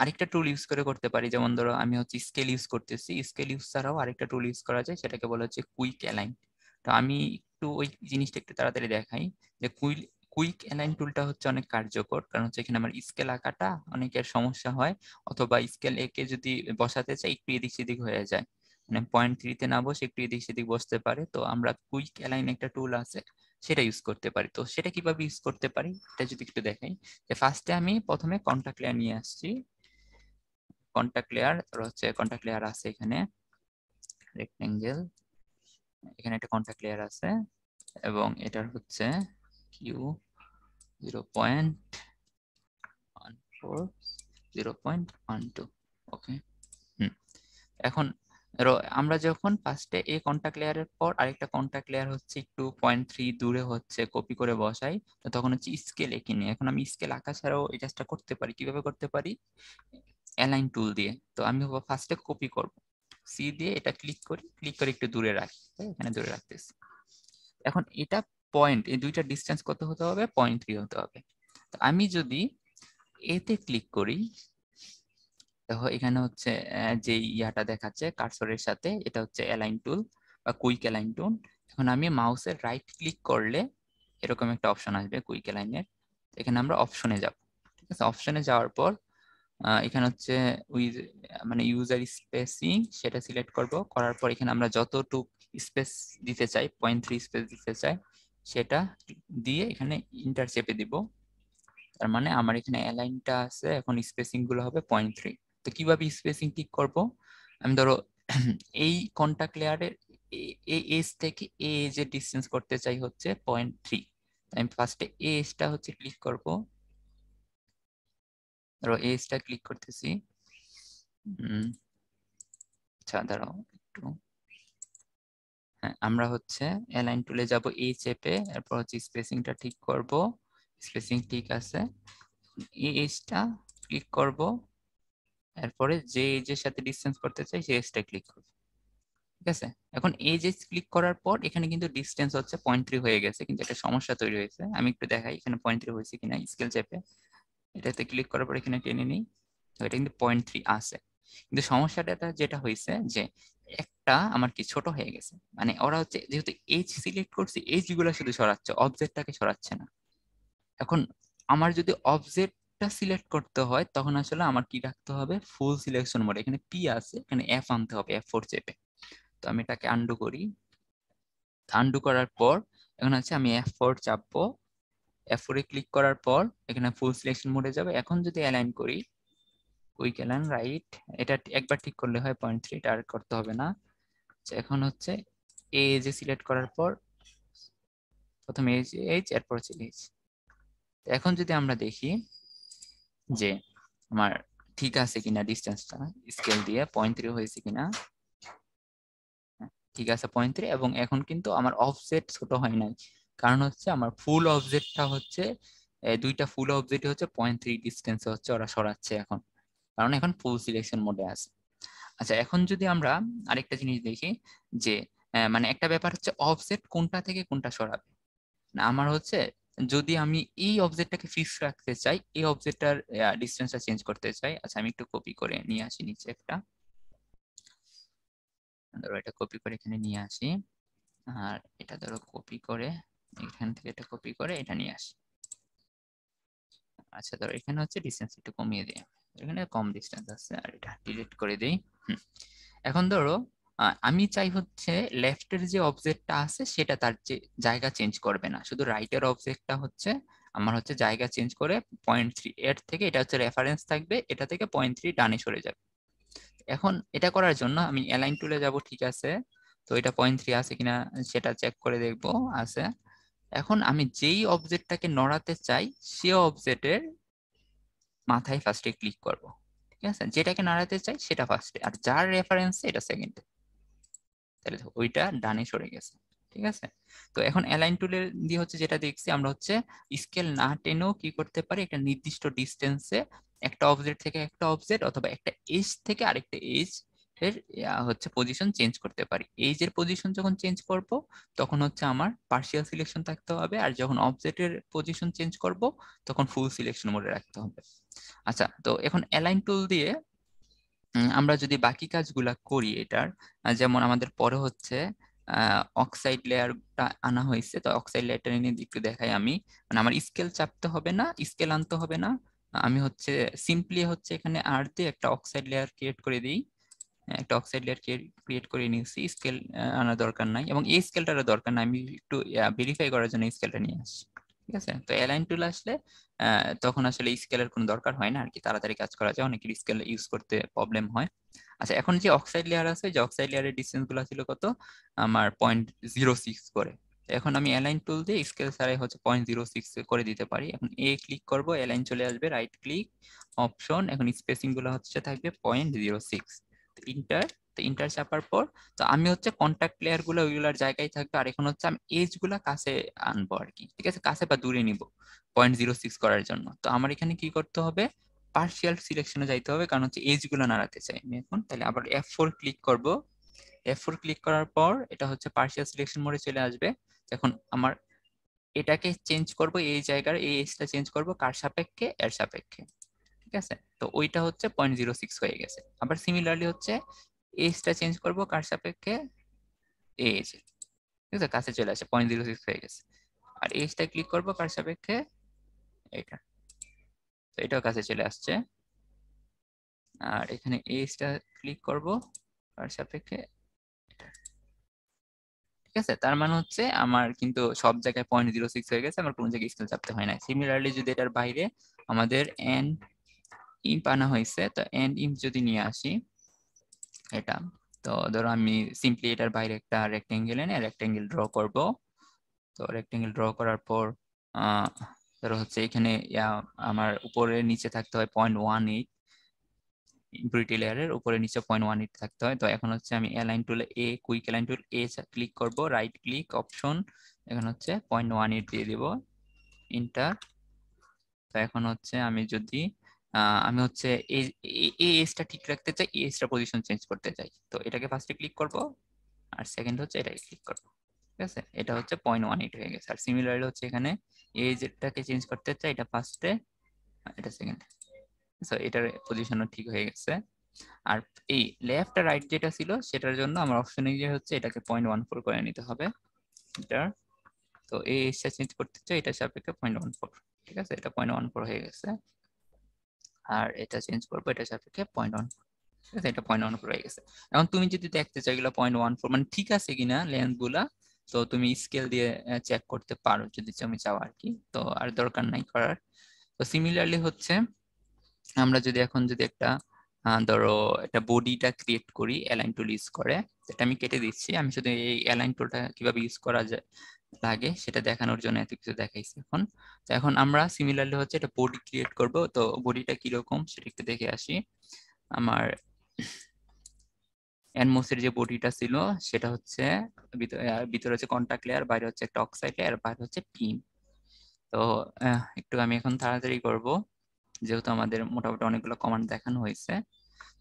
আরেকটা টুল ইউজ করে করতে পারি। যেমন ধরো আমি হচ্ছে স্কেল ইউজ করতেছি, স্কেল ইউজ ছাড়াও আরেকটা টুল ইউজ করা যায়, সেটাকে বলা হচ্ছে কুইক অ্যালাইন। তো আমি একটু ওই জিনিসটা একটু তাড়াতাড়ি দেখাই যে কুইক অ্যালাইন টুলটা হচ্ছে অনেক কার্যকর, কারণ হচ্ছে এখানে আমার স্কেল আঁকাটা অনেকের সমস্যা হয়, অথবা স্কেল একে যদি বসাতে চাই একটু এদিক সেদিক হয়ে যায়, মানে 0.3-তে না বসে একটু এদিক সেদিক বসতে পারে। তো আমরা কুইক অ্যালাইন একটা টুল আছে সেটা ইউজ করতে পারি। তো সেটা কিভাবে ইউজ করতে পারি এটা যদি একটু দেখাই, যে ফার্স্টে আমি প্রথমে কন্টাক্ট লেয়ার নিয়ে আসছি, কন্টাক্ট লেয়ার হচ্ছে কন্টাক্ট লেয়ার আছে এখানে রেক্টেঙ্গেল, এখানে একটা কন্টাক্ট লেয়ার আছে, এবং এটার হচ্ছে কিউ 0.14, 0.12। ওকে, এখন আমরা যখন ফার্স্টে এই কন্টাক্ট লেয়ারের পর আরেকটা কন্টাক্ট লেয়ার হচ্ছে একটু 0.3 দূরে হচ্ছে কপি করে বসাই, তো তখন হচ্ছে স্কেল এঁকে নিই। এখন আমি স্কেল আঁকা ছাড়াও এই কাজটা করতে পারি, কিভাবে করতে পারি, অ্যালাইন টুল দিয়ে। তো আমি ফার্স্টে কপি করব, সি দিয়ে এটা ক্লিক করি, ক্লিক করে একটু দূরে রাখি, এখানে দূরে রাখতেছি। এখন এটা পয়েন্ট, এই দুইটা ডিস্টেন্স কত হতে হবে, 0.3 হতে হবে। তো আমি যদি এতে ক্লিক করি, দেখো এখানে হচ্ছে যে ইয়াটা দেখাচ্ছে কার্সরের সাথে, এটা হচ্ছে অ্যালাইন টুল বা কুইক অ্যালাইন টুল। এখন আমি মাউসের রাইট ক্লিক করলে এরকম একটা অপশন আসবে কুইক অ্যালাইনের, এখানে আমরা অপশনে যাব। ঠিক আছে, অপশনে যাওয়ার পর এখানে হচ্ছে ওই মানে ইউজার স্পেসিং সেটা সিলেক্ট করব, করার পর এখানে আমরা যতটুক স্পেস দিতে চাই, 0.3 স্পেস দিতে চাই, সেটা দিয়ে এখানে ইন্টার চেপে দিব। তার মানে আমার এখানে অ্যালাইনটা আছে, এখন স্পেসিং গুলো হবে 0.3। তো কিভাবে স্পেসিং ঠিক করব, আমি ধরো এই কন্টাক্ট লেয়ারের এই এজ থেকে এ এজের ডিসটেন্স করতে চাই হচ্ছে 0.3। আমি ফার্স্টে এজটা হচ্ছে ক্লিক করব, ধরো এজটা ক্লিক করতেছি। আচ্ছা দাঁড়াও একটু, হ্যাঁ আমরা হচ্ছে অ্যালাইন টুলে যাব, এই চেপে এরপর হচ্ছে স্পেসিংটা ঠিক করব। স্পেসিং ঠিক আছে, এই এজটা ক্লিক করব, এরপরে যে এজের সাথে ডিসটেন্স করতে চাই সেই এজটা ক্লিক করব। ঠিক আছে, এখন এজ ক্লিক করার পর এখানে কিন্তু ডিসটেন্স হচ্ছে 0.3 হয়ে গেছে, কিন্তু একটা সমস্যা তৈরি হয়েছে। আমি একটু দেখাই এখানে 0.3 হয়েছে কিনা। স্কেল চেপে এটাতে ক্লিক করার পর এখানে টেনে নিই, তো এটা কিন্তু 0.3 আছে। কিন্তু সমস্যাটা যেটা হয়েছে যে একটা আমার কি ছোট হয়ে গেছে, মানে ওরা হচ্ছে যেহেতু এজ সিলেক্ট করছে এজ গুলো শুধু সরাচ্ছে, অবজেক্টটাকে সরাচ্ছে না। এখন আমার যদি অবজেক্টটা সিলেক্ট করতে হয় তখন আসলে আমার কি রাখতে হবে, ফুল সিলেকশন মোড। এখানে পি আছে, এখানে এফ আনতে হবে, F4 চেপে। তো আমি এটাকে আন্ডু করি। আন্ডু করার পর এখন আছে আমি F4 চাপবো, F4 এ ক্লিক করার পর এখানে ফুল সিলেকশন মোডে যাবে। এখন যদি অ্যালাইন করি, কুইক অ্যালাইন রাইট, এটা একবার ঠিক করলে হয়, 0.3, এটা আর করতে হবে না। আচ্ছা, এখন হচ্ছে এজ সিলেক্ট করার পর প্রথমে এজ এরপর হচ্ছে এজ। এখন যদি আমরা দেখি যে আমার ঠিক আছে কিনা, ডিস্টেন্সটা স্কেল দিয়ে 0.3 হয়েছে কিনা, ঠিক আছে 0.3। এবং এখন কিন্তু আমার অফসেট ছোট হয় নাই, কারণ হচ্ছে আমার ফুল অবজেক্টটা হচ্ছে দুইটা ফুল অবজেক্ট হচ্ছে 0.3 ডিস্টেন্সে হচ্ছে ওরা সরাচ্ছে এখন, কারণ এখন ফুল সিলেকশন মোডে আছে। আচ্ছা, এখন যদি আমরা আরেকটা জিনিস দেখি যে মানে একটা ব্যাপার হচ্ছে অফসেট কোনটা থেকে কোনটা সরাবে না। আমার হচ্ছে যদি আমি এই অবজেক্টটাকে ফিক্স রাখতে চাই, এই অবজেক্টটার ডিস্টেন্সটা চেঞ্জ করতে চাই। আচ্ছা, আমি একটু কপি করে নিয়ে আসি নিচে একটা, ধরো এটা কপি করে এখানে নিয়ে আসি, আর এটা ধরো কপি করে এখান থেকে এটা কপি করে এটা নিয়ে আসি। আচ্ছা ধরো এখানে হচ্ছে ডিস্টেন্স একটু কমিয়ে দিই, এখানে কম ডিস্টেন্স আছে, আর এটা ডিলিট করে দিই। এখন ধরো আমি চাই হচ্ছে লেফটের যে অবজেক্টটা আছে সেটা তার যে জায়গা চেঞ্জ করবে না, শুধু রাইটের অবজেক্টটা হচ্ছে আমার হচ্ছে জায়গা চেঞ্জ করে 0.3 এর থেকে, এটা হচ্ছে রেফারেন্স থাকবে, এটা থেকে 0.3 ডানে সরে যাবে। এখন এটা করার জন্য আমি অ্যালাইন টুলে যাব, ঠিক আছে। তো এটা 0.3 আছে কিনা সেটা চেক করে দেখবো, আছে। এখন আমি যেই অবজেক্টটাকে নড়াতে চাই সে অবজেক্টের মাথায় ফার্স্টে ক্লিক করব। ঠিক আছে, যেটাকে নাড়াতে চাই সেটা ফার্স্টে, আর যার রেফারেন্স এটা সেকেন্ডে। তাহলে ওইটা ডানে সরে গেছে। ঠিক আছে, তো এখন অ্যালাইন টুলের দিয়ে হচ্ছে যেটা দেখছি আমরা হচ্ছে স্কেল না টেনেও কি করতে পারি, একটা নির্দিষ্ট ডিস্টেন্সে একটা অবজেক্ট থেকে একটা অবজেক্ট অথবা একটা এজ থেকে আরেকটা এজ এর হচ্ছে পজিশন চেঞ্জ করতে পারি। এজের পজিশন যখন চেঞ্জ করব তখন হচ্ছে আমার পার্শিয়াল সিলেকশন থাকতে হবে, আর যখন অবজেক্টের পজিশন চেঞ্জ করব তখন ফুল সিলেকশন মোডে রাখতে হবে। আচ্ছা, তো এখন অ্যালাইন টুল দিয়ে আমরা যদি বাকি কাজগুলা করি এটার, যেমন আমাদের পরে হচ্ছে অক্সাইড লেয়ারটা আনা হয়েছে, তো অক্সাইড লেয়ারটা নিয়ে একটু দেখাই আমি। মানে আমার স্কেল চাপতে হবে না, স্কেল আনতে হবে না, আমি হচ্ছে সিম্পলি হচ্ছে এখানে আর দিয়ে একটা অক্সাইড লেয়ার ক্রিয়েট করে দিই। একটা অক্সাইড লেয়ার ক্রিয়েট করে নিয়েছি, স্কেল আনার দরকার নাই, এবং এই স্কেলটার দরকার নাই, আমি একটু ভেরিফাই করার জন্য এই স্কেলটা নিয়ে আসছি। ঠিক আছে, তো অ্যালাইন টুল আসলে তখন আসলে স্কেলের কোনো দরকার হয় না আর কি, তাড়াতাড়ি কাজ করা যায়, অনেকের স্কেল ইউজ করতে প্রবলেম হয়। আচ্ছা, এখন যে অক্সাইড লেয়ার আছে, যে অক্সাইড লেয়ারের ডিসটেন্স গুলো ছিল কত, আমার 0.06 করে। এখন আমি অ্যালাইন টুল দিয়ে স্কেল ছাড়াই হচ্ছে 0.06 করে দিতে পারি। এখন ক্লিক করব, অ্যালাইন চলে আসবে, রাইট ক্লিক অপশন, এখন স্পেসিং গুলো হচ্ছে থাকবে 0.06, ইন্টার। তো ইন্টার চাপার পর তো আমি হচ্ছে কন্টাক্ট লেয়ার গুলো ওইগুলোর জায়গায় থাকবে, আর এখন হচ্ছে আমি এজ গুলা কাছে আনবো আর কি। ঠিক আছে, কাছে বা দূরে নিব 0.06 করার জন্য। তো আমার এখানে কি করতে হবে, পার্শিয়াল সিলেকশনে যাইতে হবে, কারণ হচ্ছে এজ গুলো নাড়াতে চাই আমি এখন। তাহলে আবার F4 ক্লিক করব, F4 ক্লিক করার পর এটা হচ্ছে পার্শিয়াল সিলেকশন মোডে চলে আসবে। এখন আমার এটাকে চেঞ্জ করব, এই জায়গার এই এজটা চেঞ্জ করব কার সাপেক্ষে, এর সাপেক্ষে। ঠিক আছে, তো ওইটা হচ্ছে 0.06 হয়ে গেছে। আবার সিমিলারলি হচ্ছে এজটা চেঞ্জ করব কার সাপেক্ষে, এজ। ঠিক আছে, কাছে চলে আসে, 0.06 হয়ে গেছে। আর এজটা ক্লিক করব কার সাপেক্ষে, এটা। তো এটাও কাছে চলে আসছে। আর এখানে এজটা ক্লিক করব কার সাপেক্ষে, এটা। ঠিক আছে, তার মানে হচ্ছে আমার কিন্তু সব জায়গায় 0.06 হয়ে গেছে, আমার কোনো জায়গায় স্কেল চাপতে হয় না। সিমিলারলি যদি এটার বাইরে আমাদের এন্ড ইম্প আনা হয়েছে, তো এন্ড ইম্প যদি নিয়ে আসি এটা, তো ধরো আমি সিম্পলি এটার বাইরে একটা রেক্টেঙ্গেল এনে রেক্টেঙ্গেল ড্র করব। তো রেক্টেঙ্গেল ড্র করার পর ধরো হচ্ছে এখানে আমার উপরে নিচে থাকতে হয় 0.18, ইম্পিউরিটি লেয়ারের উপরে নিচে 0.18 থাকতে হয়। তো এখন হচ্ছে আমি অ্যালাইন টুলে কুইক অ্যালাইন টুল ক্লিক করব, রাইট ক্লিক অপশন, এখন হচ্ছে 0.18 দিয়ে দিব, ইন্টার। তো এখন হচ্ছে আমি যদি আমি হচ্ছে এই এই এজটা ঠিক রাখতে চাই, এই এজটা পজিশন চেঞ্জ করতে চাই, তো এটাকে ফার্স্টে ক্লিক করব, আর সেকেন্ড হচ্ছে এটাকে ক্লিক করব। ঠিক আছে, এটা হচ্ছে 0.18 হয়ে গেছে। আর সিমিলারলি হচ্ছে এখানে এজটাকে চেঞ্জ করতে চাই, এটা ফার্স্টে, এটা সেকেন্ডে। সো এটার পজিশনও ঠিক হয়ে গেছে। আর এই লেফট আর রাইট যেটা ছিল সেটার জন্য আমার অপশনে গিয়ে হচ্ছে এটাকে 0.14 করে নিতে হবে, এটা। তো এই এজটা চেঞ্জ করতে চাই, এটা সাপেক্ষে 0.14। ঠিক আছে, এটা 0.14 হয়ে গেছে। আর এটা চেঞ্জ করবো, এটা সাপেক্ষে 0.14। ঠিক আছে, এটা 0.14 হয়ে গেছে। এখন তুমি যদি দেখতে চাও এগুলো 0.14 মানে ঠিক আছে কিনা লেন্থ গুলা, তো তুমি স্কেল দিয়ে চেক করতে পারো যদি তুমি চাও আর কি, তো আর দরকার নাই করার। তো সিমিলারলি হচ্ছে আমরা যদি এখন যদি একটা ধরো একটা বডিটা ক্রিয়েট করি অ্যালাইন টুল ইউজ করে, এটা আমি কেটে দিচ্ছি, আমি শুধু এই অ্যালাইন টুলটা কিভাবে ইউজ করা যায় লাগে সেটা দেখানোর জন্য এত কিছু দেখাইছি এখন। তো এখন আমরা সিমিলারলি হচ্ছে এটা বডি ক্রিয়েট করব, তো বডিটা কিরকম সেটা একটু দেখে আসি। আমার এনমোসের যে বডিটা ছিল সেটা হচ্ছে ভিতরে হচ্ছে কন্টাক্ট লেয়ার, বাইরে হচ্ছে একটা অক্সাইড লেয়ার, বাইরে হচ্ছে পিন। তো একটু আমি এখন তাড়াতাড়ি করব যেহেতু আমাদের মোটামুটি অনেকগুলো কমান্ড দেখানো হয়েছে।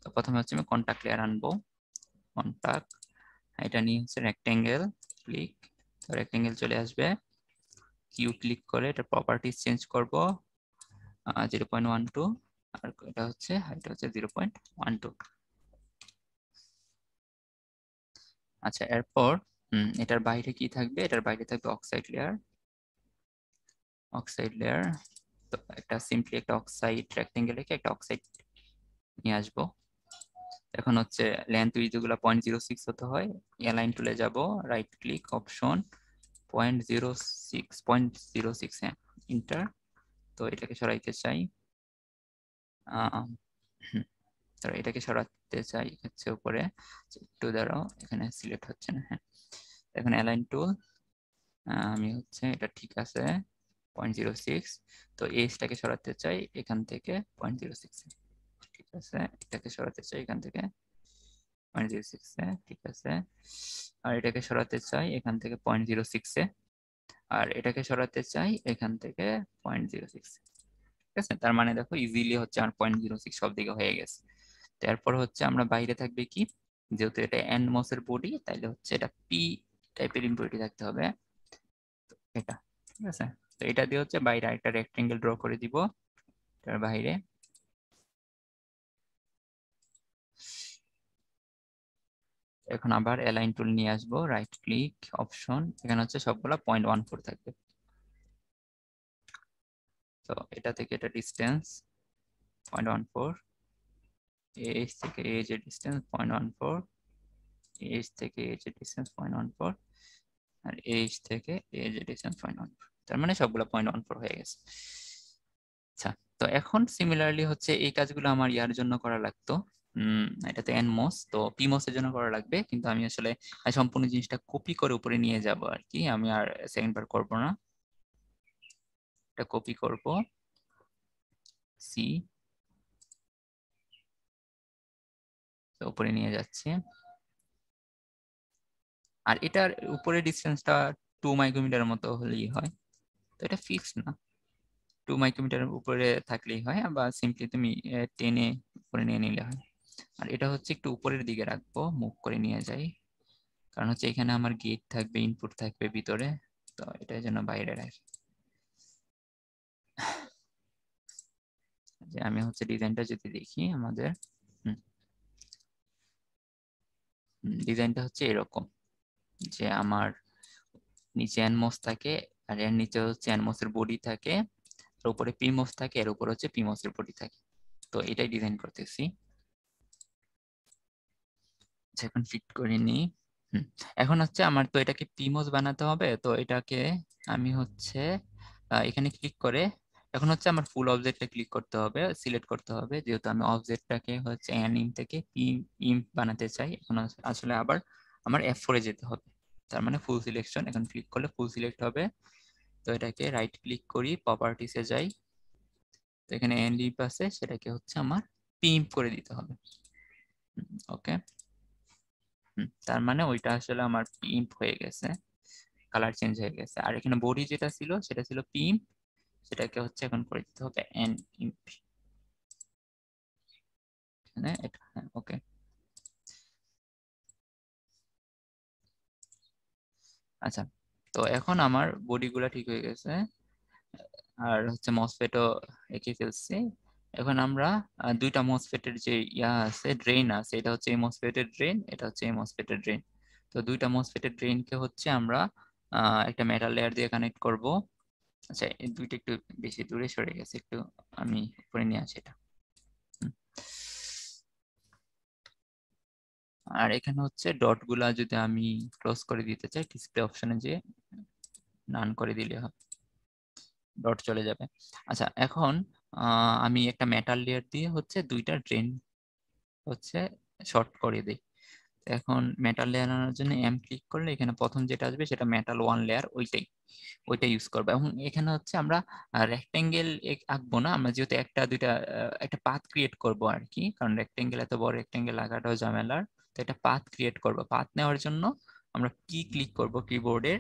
তো প্রথমে হচ্ছে আমি কন্টাক্ট লেয়ার আনবো, কন্টাক্ট, এটা নিয়ে হচ্ছে রেক্টেঙ্গেল, ক্লিক, তো রেক্টেঙ্গেল চলে আসবে, কিউ ক্লিক করে এটা প্রপার্টিজ চেঞ্জ করব 0.12, আর এটা হচ্ছে 0.12। আচ্ছা, এরপর এটার বাইরে কি থাকবে, এটার বাইরে থাকবে অক্সাইড লেয়ার, অক্সাইড লেয়ার। তো একটা সিম্পলি একটা অক্সাইড রেক্টেঙ্গেল রেখে একটা অক্সাইড নিয়ে আসবো। এখন হচ্ছে লেন্থ উইডথ গুলো 0.06 হতে হয়, অ্যালাইন টুলে যাব, রাইট ক্লিক অপশন 0.06, 0.06, হ্যাঁ, ইন্টার। তো এটাকে সরাইতে চাই, তো এটাকে সরাতে চাই হচ্ছে উপরে, একটু দাঁড়াও, এখানে সিলেক্ট হচ্ছে না, হ্যাঁ। এখন অ্যালাইন টুল, আমি হচ্ছে এটা ঠিক আছে 0.06, তো এজটাকে সরাতে চাই এখান থেকে 0.06, ঠিক আছে, এটাকে সরাতে চাই এখান থেকে 0.06, ঠিক আছে। আর এটাকে সরাতে চাই এখান থেকে 0.06, আর এটাকে সরাতে চাই এখান থেকে 0.06। ঠিক আছে, তার মানে দেখো ইজিলি হচ্ছে আমার 0.06 সব দিকে হয়ে গেছে। তারপর হচ্ছে আমরা বাইরে থাকবে কি, যেহেতু এটা এনমস এর বডি, তাইলে হচ্ছে এটা পি টাইপের ইম্পিউরিটি থাকতে হবে, এটা। ঠিক আছে, তো এটা দিয়ে হচ্ছে বাইরে একটা রেক্টেঙ্গেল ড্র করে দিব এটার বাইরে। এখন আবার অ্যালাইন টুল নিয়ে আসবো, রাইট ক্লিক অপশন, এখানে হচ্ছে সবগুলা 0.14 থাকবে। তো এটা থেকে এটা ডিস্টেন্স 0.14, এজ থেকে এজ এর ডিস্টেন্স 0.14, এজ থেকে এজ এর ডিস্টেন্স 0.14, আর এজ থেকে এজ এর ডিস্টেন্স 0.14, তার মানে সবগুলো 0.14 হয়ে গেছে। আচ্ছা, তো এখন সিমিলারলি হচ্ছে এই কাজগুলো আমার ইয়ার জন্য করা লাগতো, এটা তো এনমোস, তো পিমোস এর জন্য করা লাগবে, কিন্তু আমি আসলে সম্পূর্ণ জিনিসটা কপি করে উপরে নিয়ে যাব আর কি, আমি আর সেকেন্ড বার করবো না, এটা কপি করব, সি, তো উপরে নিয়ে যাচ্ছে। আর এটার উপরে ডিস্টেন্সটা 2 মাইক্রোমিটার মতো হলেই হয়, তো এটা ফিক্সড না, 2 মাইক্রোমিটারের উপরে থাকলেই হয়, বা সিম্পলি তুমি টেনে উপরে নিয়ে নিলে হয়। আর এটা হচ্ছে একটু উপরের দিকে রাখবো, মুভ করে নিয়ে যাই, কারণ হচ্ছে এখানে আমার গেট থাকবে, ইনপুট থাকবে ভিতরে, তো এটার জন্য বাইরে রাখি। যে আমি হচ্ছে ডিজাইনটা যদি দেখি আমাদের, ডিজাইনটা হচ্ছে এরকম, যে আমার নিচে এনমস থাকে, আর এর নিচে হচ্ছে এনমসের বডি থাকে, আর উপরে পিমস থাকে, এর উপর হচ্ছে পিমসের বডি থাকে। তো এটাই ডিজাইন করতেছি, এখন ফিট করে নি। এখন হচ্ছে আমার তো এটাকে পিমোস বানাতে হবে, তো এটাকে আমি হচ্ছে এখানে ক্লিক করে, এখন হচ্ছে আমার ফুল অবজেক্টে ক্লিক করতে হবে, সিলেক্ট করতে হবে, যেহেতু আমি অবজেক্টটাকে হচ্ছে অ্যানিম থেকে ইম বানাতে চাই। এখন আসলে আবার আমার F4 এ যেতে হবে, তার মানে ফুল সিলেকশন, এখন ক্লিক করলে ফুল সিলেক্ট হবে, তো এটাকে রাইট ক্লিক করি, প্রপার্টিসে যাই, তো এখানে এনলিপ আছে, সেটাকে হচ্ছে আমার পিম্প করে দিতে হবে। ওকে, তার মানে ওইটা আসলে আমার পিম্প হয়ে গেছে, কালার চেঞ্জ হয়ে গেছে। আর এখানে বডি যেটা ছিল সেটা ছিল পিম্প, সেটাকে হচ্ছে এখন করে দিতে হবে এন ইম্প। এটা ওকে। আচ্ছা, তো এখন আমার বডি গুলা ঠিক হয়ে গেছে, আর হচ্ছে মসফেটও এঁকে ফেলছি। এখন আমরা দুইটা মসফেটের যে ইয়া আছে, ড্রেন আছে, এটা হচ্ছে এই মসফেটের ড্রেন, এটা হচ্ছে এই মসফেটের ড্রেন। তো দুইটা মসফেটের ড্রেনকে হচ্ছে আমরা একটা মেটাল লেয়ার দিয়ে কানেক্ট করব। আচ্ছা, এই দুইটা একটু বেশি দূরে সরে গেছে, একটু আমি উপরে নিয়ে আসি এটা। আর এখানে হচ্ছে ডট গুলা যদি আমি ক্লোজ করে দিতে চাই, ডিসপ্লে অপশনে যে নান করে দিলে হবে, ডট চলে যাবে। আচ্ছা, এখন আমি একটা মেটাল লেয়ার দিয়ে হচ্ছে দুইটা ড্রেন হচ্ছে শর্ট করে দিই। এখন মেটাল লেয়ার আনার জন্য এম ক্লিক করলে এখানে প্রথম যেটা আসবে সেটা মেটাল ওয়ান লেয়ার, ওইটা ইউজ করবো। এবং এখানে হচ্ছে আমরা রেক্টেঙ্গেল আঁকবো না, আমরা যেহেতু একটা দুইটা একটা পাথ ক্রিয়েট করব আর কি, কারণ রেক্টেঙ্গেল এত বড় রেক্টেঙ্গেল আঁকাটাও ঝামেলার। তো একটা পাথ ক্রিয়েট করব, পাথ নেওয়ার জন্য আমরা কি ক্লিক করব কিবোর্ডের,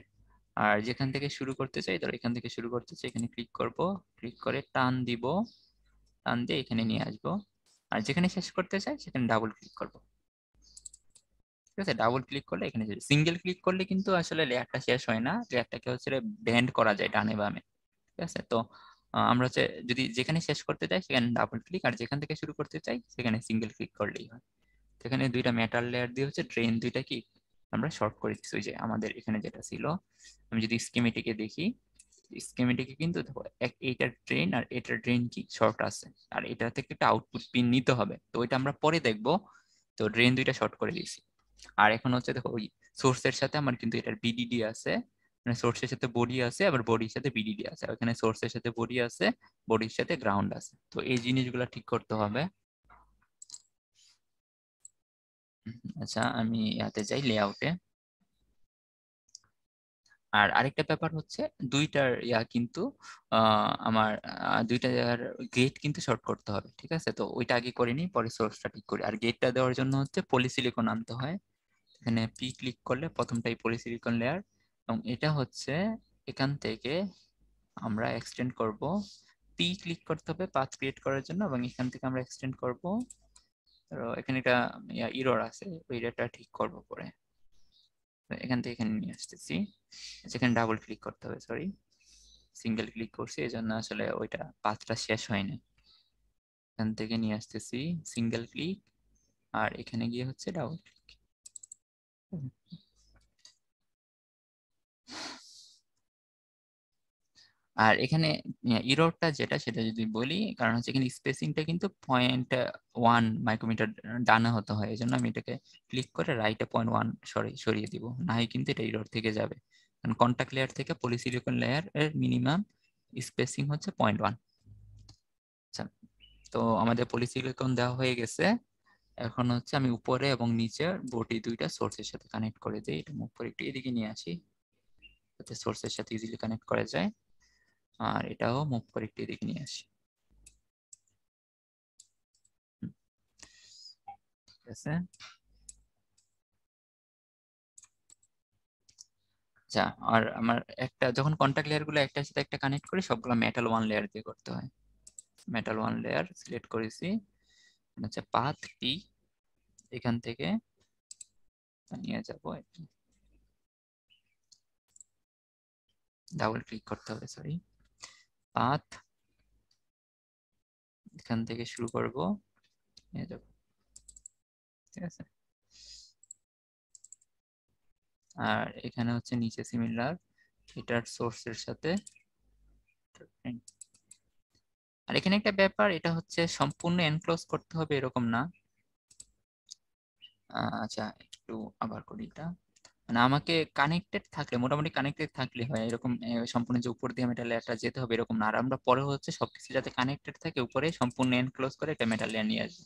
আর যেখান থেকে শুরু করতে চাই, ধরো এখান থেকে শুরু করতে চাই, এখানে ক্লিক করব, ক্লিক করে টান দিব, টান দিয়ে এখানে নিয়ে আসবো। আর যেখানে শেষ করতে চাই সেখানে ডাবল ক্লিক করব। ঠিক আছে, ডাবল ক্লিক করলে এখানে সিঙ্গেল ক্লিক করলে কিন্তু আসলে লেয়ারটা শেষ হয় না, লেয়ারটাকে হচ্ছে ব্যান্ড করা যায় ডানে বামে। ঠিক আছে, তো আমরা হচ্ছে যদি যেখানে শেষ করতে চাই সেখানে ডাবল ক্লিক, আর যেখান থেকে শুরু করতে চাই সেখানে সিঙ্গেল ক্লিক করলেই হয়। তো এখানে দুইটা মেটাল লেয়ার দিয়ে হচ্ছে ড্রেন দুইটা কি আমরা শর্ট করে দিচ্ছি। ওই যে আমাদের এখানে যেটা ছিল, আমি যদি স্কিমেটিকে দেখি, স্কিমেটিকে কিন্তু দেখো এইটার ড্রেন আর এটার ড্রেন কি শর্ট আছে, আর এটা থেকে একটা আউটপুট পিন নিতে হবে, তো ওইটা আমরা পরে দেখবো। তো ড্রেন দুইটা শর্ট করে দিয়েছি। আর এখন হচ্ছে দেখো ওই সোর্সের সাথে আমার কিন্তু এটার বিডিডি আছে, মানে সোর্সের সাথে বডি আছে, আবার বডির সাথে বিডিডি আছে, ওখানে সোর্সের সাথে বডি আছে, বডির সাথে গ্রাউন্ড আছে। তো এই জিনিসগুলো ঠিক করতে হবে। আচ্ছা, আমি ইয়াতে যাই, লেআউটে। আর আরেকটা ব্যাপার হচ্ছে দুইটার কিন্তু আমার দুইটার গেট কিন্তু শর্ট করতে হবে। ঠিক আছে, তো ওইটা আগে করে নিই, পরে সোর্সটা ঠিক করি। আর গেটটা দেওয়ার জন্য হচ্ছে পলিসিলিকন আনতে হয়। এখানে পি ক্লিক করলে প্রথমটাই পলিসিলিকন লেয়ার, এবং এটা হচ্ছে এখান থেকে আমরা এক্সটেন্ড করব। পি ক্লিক করতে হবে পাথ ক্রিয়েট করার জন্য, এবং এখান থেকে আমরা এক্সটেন্ড করব। এখানে একটা ইরর আছে, ওই ইররটা ঠিক করব পরে। এখান থেকে এখানে নিয়ে আসতেছি, যেখানে ডাবল ক্লিক করতে হবে, সরি সিঙ্গেল ক্লিক করছি এই জন্য আসলে ওইটা পাথটা শেষ হয়নি। এখান থেকে নিয়ে আসতেছি সিঙ্গেল ক্লিক, আর এখানে গিয়ে হচ্ছে ডাবল ক্লিক। আর এখানে ইরোরটা যেটা সেটা যদি বলি, কারণ হচ্ছে এখানে স্পেসিংটা কিন্তু 0.1 মাইক্রোমিটার ডানে হতে হয়, এই জন্য আমি এটাকে ক্লিক করে রাইটে 0.1 সরিয়ে দিব, না হয় কিন্তু এটা ইরোর থেকে যাবে। কারণ কন্টাক্ট লেয়ার থেকে পলিসিলিকন লেয়ার এর মিনিমাম স্পেসিং হচ্ছে 0.1। আচ্ছা, তো আমাদের পলিসিলিকন দেওয়া হয়ে গেছে। এখন হচ্ছে আমি উপরে এবং নিচে বডি দুইটা সোর্সের সাথে কানেক্ট করে দিই, এটা মুভ করে একটু এদিকে নিয়ে আসি যাতে সোর্সের সাথে ইজিলি কানেক্ট করা যায়। আর এটাও মুভ করে একটু এদিকে নিয়ে আসি। ঠিক আছে, আচ্ছা। আর আমার একটা যখন কন্টাক্ট লেয়ার গুলো একটার সাথে একটা কানেক্ট করি, সবগুলো মেটাল ওয়ান লেয়ার দিয়ে করতে হয়। মেটাল ওয়ান লেয়ার সিলেক্ট করেছি, হচ্ছে পাথ টি, এখান থেকে নিয়ে যাব, ডাবল ক্লিক করতে হবে, সরি পাথ, এখান থেকে শুরু করব, নিয়ে যাব। ঠিক আছে, আর এখানে হচ্ছে নিচে সিমিলার এটার সোর্সের সাথে। আর এখানে একটা ব্যাপার, এটা হচ্ছে সম্পূর্ণ এনক্লোজ করতে হবে এরকম না। আচ্ছা, একটু আবার করি এটা, মানে আমাকে কানেক্টেড থাকলে, মোটামুটি কানেক্টেড থাকলে হয় এরকম, সম্পূর্ণ যে উপর দিয়ে মেটাল লেয়ারটা যেতে হবে এরকম না। আর আমরা পরে হচ্ছে সবকিছু যাতে কানেক্টেড থাকে উপরে সম্পূর্ণ এনক্লোজ করে একটা মেটাল লেয়ার নিয়ে আসবো।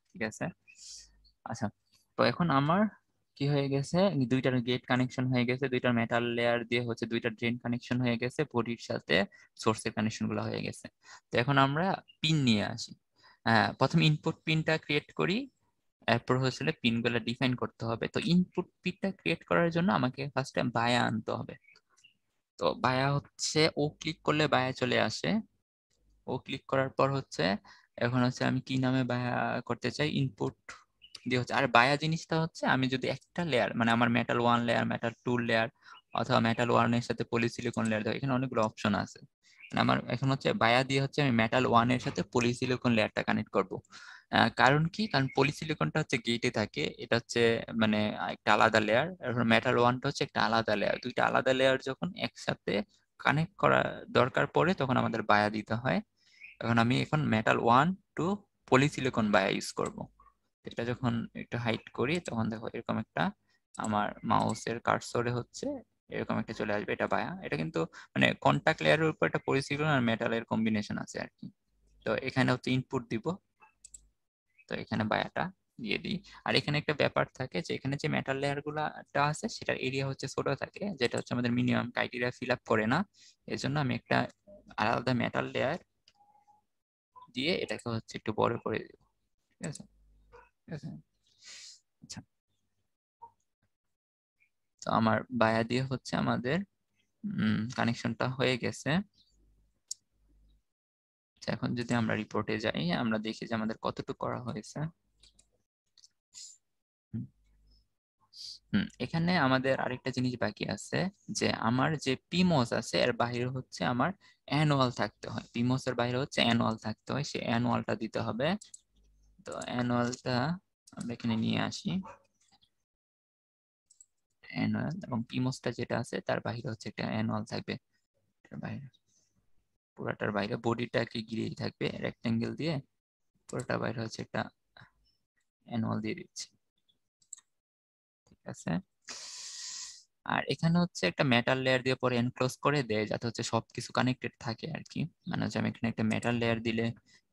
ঠিক আছে, আচ্ছা। তো এখন আমার কি হয়ে গেছে, দুইটার গেট কানেকশন হয়ে গেছে, দুইটার মেটাল লেয়ার দিয়ে হচ্ছে দুইটা ড্রেন কানেকশন হয়ে গেছে, বডির সাথে সোর্সের কানেকশন গুলো হয়ে গেছে। তো এখন আমরা পিন নিয়ে আসি। প্রথম ইনপুট পিনটা ক্রিয়েট করি, এরপর হচ্ছে পিন গুলো ডিফাইন করতে হবে। তো ইনপুট পিনটা ক্রিয়েট করার জন্য আমাকে ফার্স্টে বায়া আনতে হবে। তো বায়া হচ্ছে ও ক্লিক করলে বায়া চলে আসে। ও ক্লিক করার পর হচ্ছে এখন হচ্ছে আমি কি নামে বায়া করতে চাই, ইনপুট দিয়ে হচ্ছে। আর বায়া জিনিসটা হচ্ছে আমি যদি একটা লেয়ার, মানে আমার মেটাল 1 লেয়ার, মেটাল 2 লেয়ার, অথবা মেটাল 1 এর সাথে পলিসিলিকন লেয়ার দেয়, এখানে অনেকগুলো অপশন আছে। মানে আমার এখন হচ্ছে বায়া দিয়ে হচ্ছে আমি মেটাল 1 এর সাথে পলিসিলিকন লেয়ারটা কানেক্ট করব। কারণ কি, কারণ পলিসিলিকনটা হচ্ছে গেটে থাকে, এটা হচ্ছে মানে একটা আলাদা লেয়ার, আর মেটাল 1টা হচ্ছে একটা আলাদা লেয়ার। দুইটা আলাদা লেয়ার যখন একসাথে কানেক্ট করা দরকার পড়ে তখন আমাদের বায়া দিতে হয়। এখন মেটাল 1 টু পলিসিলিকন বায়া ইউজ করব। এটা যখন একটু হাইট করি তখন দেখো এরকম একটা আমার মাউসের কার্সরে হচ্ছে এরকম একটা চলে আসবে, এটা বায়া। এটা কিন্তু মানে কন্টাক্ট লেয়ারের উপর একটা পলিসিলিকন আর মেটালের কম্বিনেশন আছে আর কি। তো এখানে হচ্ছে ইনপুট দিব, তো এখানে বায়াটা দিয়ে দিই। আর এখানে একটা ব্যাপার থাকে যে এখানে যে মেটাল লেয়ার গুলাটা আছে সেটার এরিয়া হচ্ছে ছোট থাকে, যেটা হচ্ছে আমাদের মিনিমাম ক্রাইটেরিয়া ফিল আপ করে না। এর জন্য আমি একটা আলাদা মেটাল লেয়ার দিয়ে এটাকে হচ্ছে একটু বড় করে দিব। ঠিক আছে, ঠিক আছে। আচ্ছা, তো আমার বায়া দিয়ে হচ্ছে আমাদের কানেকশনটা হয়ে গেছে। আচ্ছা, এখন যদি আমরা রিপোর্টে যাই আমরা দেখি যে আমাদের কতটুকু করা হয়েছে। হুম, এখানে আমাদের আরেকটা জিনিস বাকি আছে, যে আমার যে পিমোস আছে এর বাইরে হচ্ছে আমার অ্যানুয়াল থাকতে হয়, পিমোস এর বাইরে হচ্ছে অ্যানুয়াল থাকতে হয়, সে অ্যানুয়ালটা দিতে হবে। তো অ্যানুয়ালটা আমরা এখানে নিয়ে আসি, অ্যানুয়াল এবং পিমোসটা যেটা আছে তার বাইরে হচ্ছে একটা অ্যানুয়াল থাকবে। এটার বাইরে, পুরাটার বাইরে বডিটাকে ঘিরেই থাকবে রেক্টেঙ্গেল দিয়ে, পুরোটা বাইরে হচ্ছে একটা অ্যানুয়াল দিয়ে দিচ্ছি। ঠিক আছে, আর এখানে হচ্ছে একটা মেটাল লেয়ার দিয়ে পরে এনক্লোজ করে দেয় যাতে হচ্ছে সবকিছু কানেক্টেড থাকে আর কি। মানে হচ্ছে আমি এখানে একটা মেটাল লেয়ার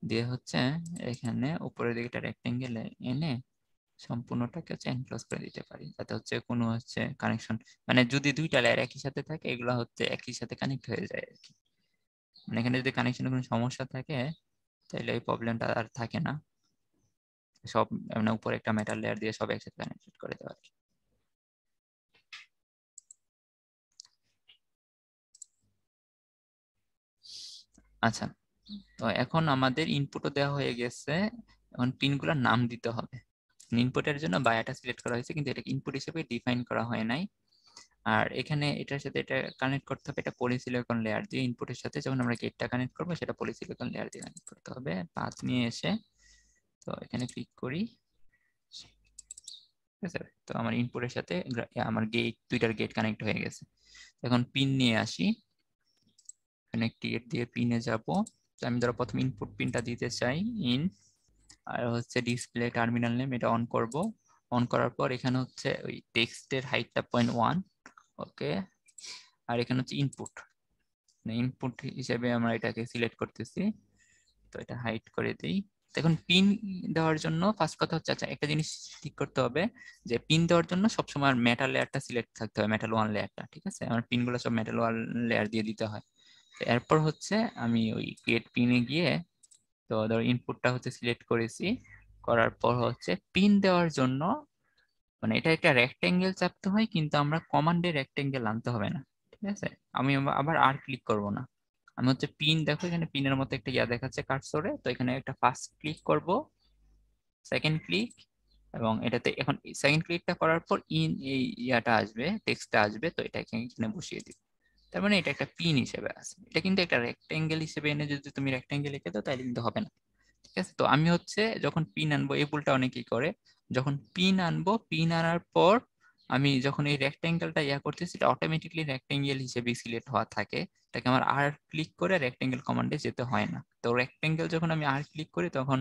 দিয়ে হচ্ছে এখানে উপরের দিকে একটা রেক্টেঙ্গেল এনে সম্পূর্ণটাকে হচ্ছে এনক্লোজ করে দিতে পারি, যাতে হচ্ছে কোনো হচ্ছে কানেকশন, মানে যদি দুইটা লেয়ার একই সাথে থাকে এগুলো হচ্ছে একই সাথে কানেক্ট হয়ে যায় আর কি। মানে এখানে যদি কানেকশনের কোনো সমস্যা থাকে তাহলে এই প্রবলেমটা আর থাকে না, সব মানে উপরে একটা মেটাল লেয়ার দিয়ে সব একসাথে কানেক্টেড করে দেওয়া আর কি। আচ্ছা, তো এখন আমাদের ইনপুটও দেওয়া হয়ে গেছে, এখন পিনগুলোর নাম দিতে হবে। ইনপুটের জন্য বায়াটা সিলেক্ট করা হয়েছে কিন্তু এটা ইনপুট হিসেবে ডিফাইন করা হয় নাই। আর এখানে এটার সাথে এটা কানেক্ট করতে হবে, এটা পলিসিলিকন লেয়ার দিয়ে ইনপুটের সাথে যখন আমরা গেটটা কানেক্ট করবো সেটা পলিসিলিকন লেয়ার দিয়ে কানেক্ট করতে হবে। পাথ নিয়ে এসে তো এখানে ক্লিক করি, ঠিক আছে। তো আমার ইনপুটের সাথে আমার গেট, দুইটার গেট কানেক্ট হয়ে গেছে। এখন পিন নিয়ে আসি, এখানে ক্রিয়েট দিয়ে পিনে যাব। তো আমি ধরো প্রথম ইনপুট পিনটা দিতে চাই, ইন, আর হচ্ছে ডিসপ্লে টার্মিনাল নেম এটা অন করব। অন করার পর এখানে হচ্ছে ওই টেক্সটের হাইটটা 0.1, ওকে। আর এখানে হচ্ছে ইনপুট, ইনপুট হিসেবে আমরা এটাকে সিলেক্ট করতেছি, তো এটা হাইড করে দিই। এখন পিন দেওয়ার জন্য ফার্স্ট কথা হচ্ছে, আচ্ছা একটা জিনিস ঠিক করতে হবে যে পিন দেওয়ার জন্য সবসময় মেটাল লেয়ারটা সিলেক্ট থাকতে হয়, মেটাল 1 লেয়ারটা, ঠিক আছে। আমার পিনগুলো সব মেটাল 1 লেয়ার দিয়ে দিতে হয়। তো এরপর হচ্ছে আমি ওই ক্রিয়েট পিনে গিয়ে, তো ধরো ইনপুটটা হচ্ছে সিলেক্ট করেছি, করার পর হচ্ছে পিন দেওয়ার জন্য মানে এটা একটা রেক্টেঙ্গেল চাপতে হয় কিন্তু আমরা কমান্ডে রেক্টেঙ্গেল আনতে হবে না, ঠিক আছে। আমি আবার আর ক্লিক করব না, আমি হচ্ছে পিন, দেখো এখানে পিনের মতো একটা ইয়া দেখাচ্ছে কার্সরে, তো এখানে একটা ফার্স্ট ক্লিক করব, সেকেন্ড ক্লিক, এবং এটাতে এখন সেকেন্ড ক্লিকটা করার পর ইন এই ইয়াটা আসবে, টেক্সটটা আসবে, তো এটা এখানে বসিয়ে দিব। তার মানে এটা একটা পিন হিসেবে আছে, এটা কিন্তু একটা রেক্টেঙ্গেল হিসেবে এনে যদি তুমি রেক্টেঙ্গেল লিখে দাও তাহলে কিন্তু হবে না। ঠিক আছে, তো আমি হচ্ছে যখন পিন আনবো, এই ভুলটা অনেকেই করে, যখন পিন আনবো, পিন আনার পর আমি যখন এই রেক্টেঙ্গেলটা ইয়া করতেছি এটা অটোমেটিকলি রেক্টেঙ্গেল হিসেবে সিলেক্ট হওয়া থাকে, এটাকে আমার আর ক্লিক করে রেক্টেঙ্গেল কমান্ডে যেতে হয় না। তো রেক্টেঙ্গেল যখন আমি আর ক্লিক করি তখন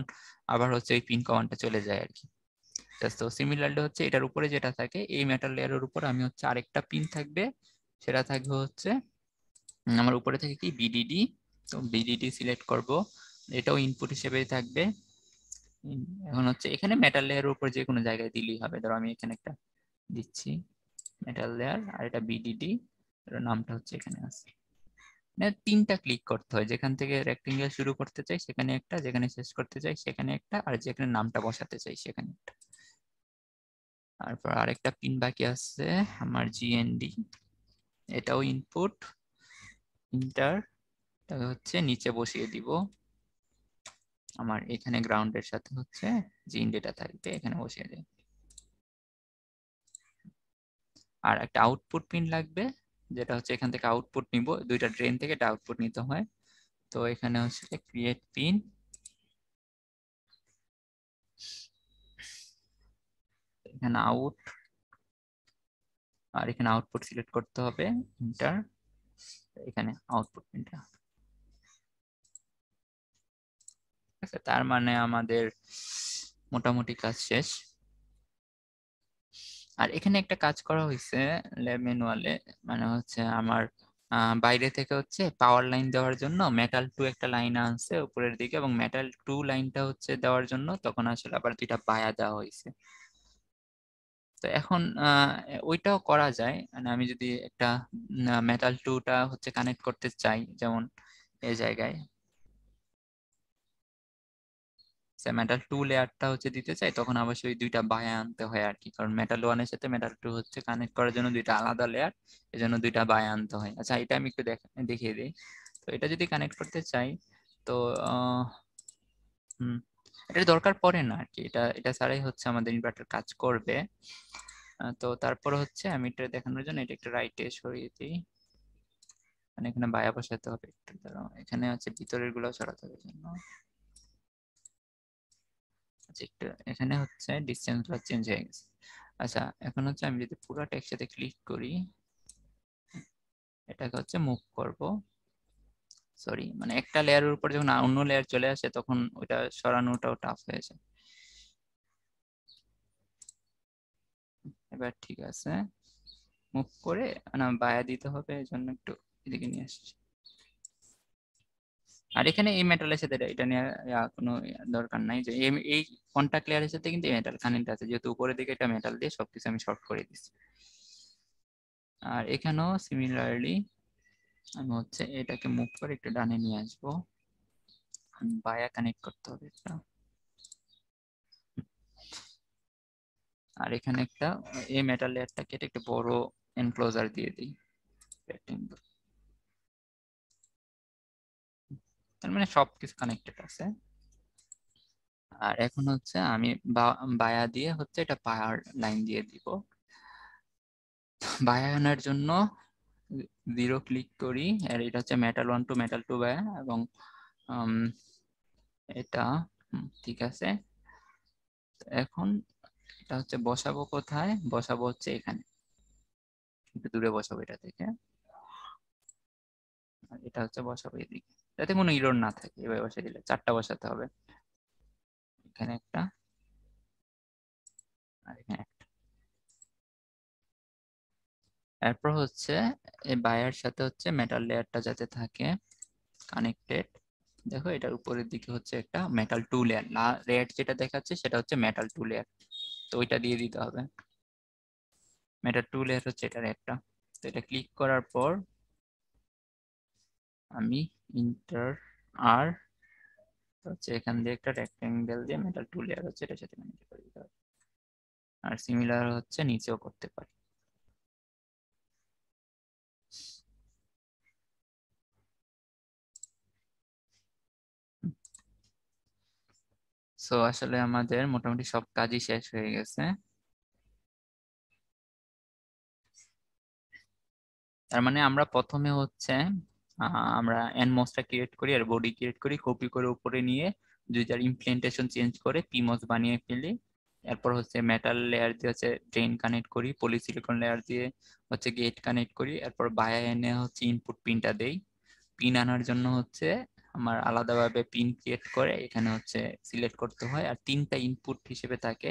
আবার হচ্ছে ওই পিন কমান্ডটা চলে যায় আর কি। তো সিমিলারলি হচ্ছে এটার উপরে যেটা থাকে এই মেটাল লেয়ারের উপর আমি হচ্ছে আরেকটা পিন থাকবে, সেটা থাকবে হচ্ছে আমার উপরে থাকে কি বিডিডি, তো বিডিডি সিলেক্ট করব, এটাও ইনপুট হিসেবেই থাকবে। এখন হচ্ছে এখানে মেটাল লেয়ারের উপর যে কোনো জায়গায় দিলেই হবে, ধরো আমি এখানে একটা দিচ্ছি মেটাল লেয়ার, আর এটা বিডিডি, এর নামটা হচ্ছে এখানে আছে। তিনটা ক্লিক করতে হয়, যেখান থেকে রেক্টেঙ্গেল শুরু করতে চাই সেখানে একটা, যেখানে শেষ করতে চাই সেখানে একটা, আর যেখানে নামটা বসাতে চাই সেখানে একটা। তারপর আরেকটা পিন বাকি আছে আমার জিএনডি, এটাও ইনপুট, ইন্টার হচ্ছে নিচে বসিয়ে দিব। আমার এখানে গ্রাউন্ডের সাথে হচ্ছে জিন ডেটা থাকবে, এখানে বসিয়ে দেব। আর একটা আউটপুট পিন লাগবে, যেটা হচ্ছে এখান থেকে আউটপুট নিব, দুইটা ড্রেন থেকে এটা আউটপুট নিতে হয়। তো এখানে হচ্ছে ক্রিয়েট পিন, এখানে আউট, আর এখানে আউটপুট সিলেক্ট করতে হবে, ইন্টার, এখানে আউটপুট পিনটা। তার মানে আমাদের মোটামুটি কাজ শেষ। আর এখানে একটা কাজ করা হয়েছে ল্যাব ম্যানুয়ালে, মানে হচ্ছে আমার বাইরে থেকে হচ্ছে পাওয়ার লাইন দেওয়ার জন্য মেটাল 2 একটা লাইন আনছে উপরের দিকে, এবং মেটাল 2 লাইনটা হচ্ছে দেওয়ার জন্য তখন আসলে আবার দুইটা বায়া দেওয়া হয়েছে। তো এখন ওইটাও করা যায়, মানে আমি যদি একটা মেটাল 2টা হচ্ছে কানেক্ট করতে চাই, যেমন এই জায়গায় মেটাল 2 লেয়ারটা হচ্ছে দিতে চাই, তখন অবশ্যই দুইটা বায়া আনতে হয় আর কি, কারণ মেটাল 1 এর সাথে মেটাল 2 হচ্ছে কানেক্ট করার জন্য দুইটা আলাদা লেয়ার, এজন্য দুইটা বায়া আনতে হয়। আচ্ছা, এটা আমি একটু দেখিয়ে দিই। তো এটা যদি কানেক্ট করতে চাই, তো হুম, এটা দরকার পড়ে না আর কি, এটা এটা ছাড়াই হচ্ছে আমাদের ইনভার্টার কাজ করবে। তো তারপর হচ্ছে আমি এটা দেখানোর জন্য এটা একটু রাইটে সরিয়ে দিই, মানে এখানে বায়া বসাতে হবে একটু, দাঁড়াও, এখানে হচ্ছে ভিতরের গুলো সরাতে হবে জন্য। আচ্ছা, একটু এখানে হচ্ছে ডিসটেন্স গুলো চেঞ্জ হয়ে গেছে। আচ্ছা, এখন হচ্ছে আমি যদি পুরো টেক্সচারে ক্লিক করি, এটাকে হচ্ছে মুভ করব, সরি, মানে একটা লেয়ারের উপর যখন অন্য লেয়ার চলে আসে তখন ওটা সরানোটাও টাফ হয়ে যায়। এবার ঠিক আছে, মুভ করে না বায়া দিতে হবে, এই জন্য একটু এদিকে নিয়ে আসছি। আর এখানে এই মেটালের সাথে এটা নিয়ে কোনো দরকার নাই, যে এই কন্টাক্ট লেয়ারের সাথে কিন্তু এই মেটাল কানেক্ট আছে, যেহেতু উপরের দিকে এটা মেটাল দিয়ে সবকিছু আমি শর্ট করে দিচ্ছি। আর এখানেও সিমিলারলি আমি হচ্ছে এটাকে মুভ করে একটু ডানে নিয়ে আসবো, বায়া কানেক্ট করতে হবে এটা। আর এখানে একটা এই মেটাল লেয়ারটা কেটে একটা বড় এনক্লোজার দিয়ে দিই, রেক্টেঙ্গল। তার মানে সবকিছু কানেক্টেড আছে। আর এখন হচ্ছে আমি বায়া দিয়ে হচ্ছে এটা পাওয়ার লাইন দিয়ে দিব। বায়া আনার জন্য 0 ক্লিক করি, আর এটা হচ্ছে মেটাল 1 টু মেটাল 2 বায়া, এবং এটা ঠিক আছে। এখন এটা হচ্ছে বসাবো কোথায়, বসাবো হচ্ছে এখানে, একটু দূরে বসাবো এটা থেকে। আর এটা হচ্ছে বসাবো এদিকে, যাতে কোনো ইরর না থাকে, এভাবে বসে দিলে 4টা বসাতে হবে, এখানে একটা আর এখানে একটা। এরপর হচ্ছে এই বায়ার সাথে হচ্ছে মেটাল লেয়ারটা যাতে থাকে কানেক্টেড, দেখো এটার উপরের দিকে হচ্ছে একটা মেটাল 2 লেয়ার, রেড যেটা দেখাচ্ছে সেটা হচ্ছে মেটাল 2 লেয়ার, তো ওইটা দিয়ে দিতে হবে। মেটাল 2 লেয়ার হচ্ছে এটার একটা। তো এটা ক্লিক করার পর আমি ইন্টার আর হচ্ছে এখান দিয়ে একটা রেক্টেঙ্গেল দিয়ে মেটাল 2 লেয়ার হচ্ছে এটার সাথে কানেক্ট করে দিতে হবে। আর সিমিলার হচ্ছে নিচেও করতে পারি। সো আসলে আমাদের মোটামুটি সব কাজই শেষ হয়ে গেছে। তার মানে আমরা প্রথমে হচ্ছে আমরা এনমসটা ক্রিয়েট করি আর বডি ক্রিয়েট করি, কপি করে উপরে নিয়ে দুইটার ইমপ্লিমেন্টেশন চেঞ্জ করে পিমস বানিয়ে ফেলি। এরপর হচ্ছে মেটাল লেয়ার দিয়ে হচ্ছে ড্রেন কানেক্ট করি, পলিসিলিকন লেয়ার দিয়ে হচ্ছে গেট কানেক্ট করি, এরপর বায়া এনে হচ্ছে ইনপুট পিনটা দেই। পিন আনার জন্য হচ্ছে আমার আলাদাভাবে পিন ক্রিয়েট করে এখানে হচ্ছে সিলেক্ট করতে হয়, আর তিনটা ইনপুট হিসেবে থাকে,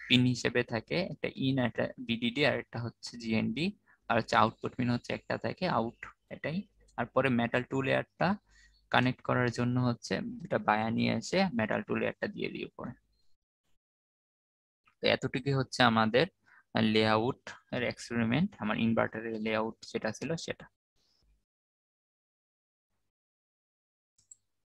পিন হিসেবে থাকে, একটা ইন, একটা বিডিডি, আর একটা হচ্ছে জিএনডি, আর হচ্ছে আউটপুট পিন হচ্ছে একটা থাকে আউট, এটাই। আর পরে মেটাল 2 লেয়ারটা কানেক্ট করার জন্য হচ্ছে দুটা বায়া নিয়ে এসে মেটাল 2 লেয়ারটা দিয়ে দিয়ে পরে। তো এতটুকুই হচ্ছে আমাদের লেআউট এর এক্সপেরিমেন্ট, আমার ইনভার্টারের লেআউট যেটা ছিল সেটা।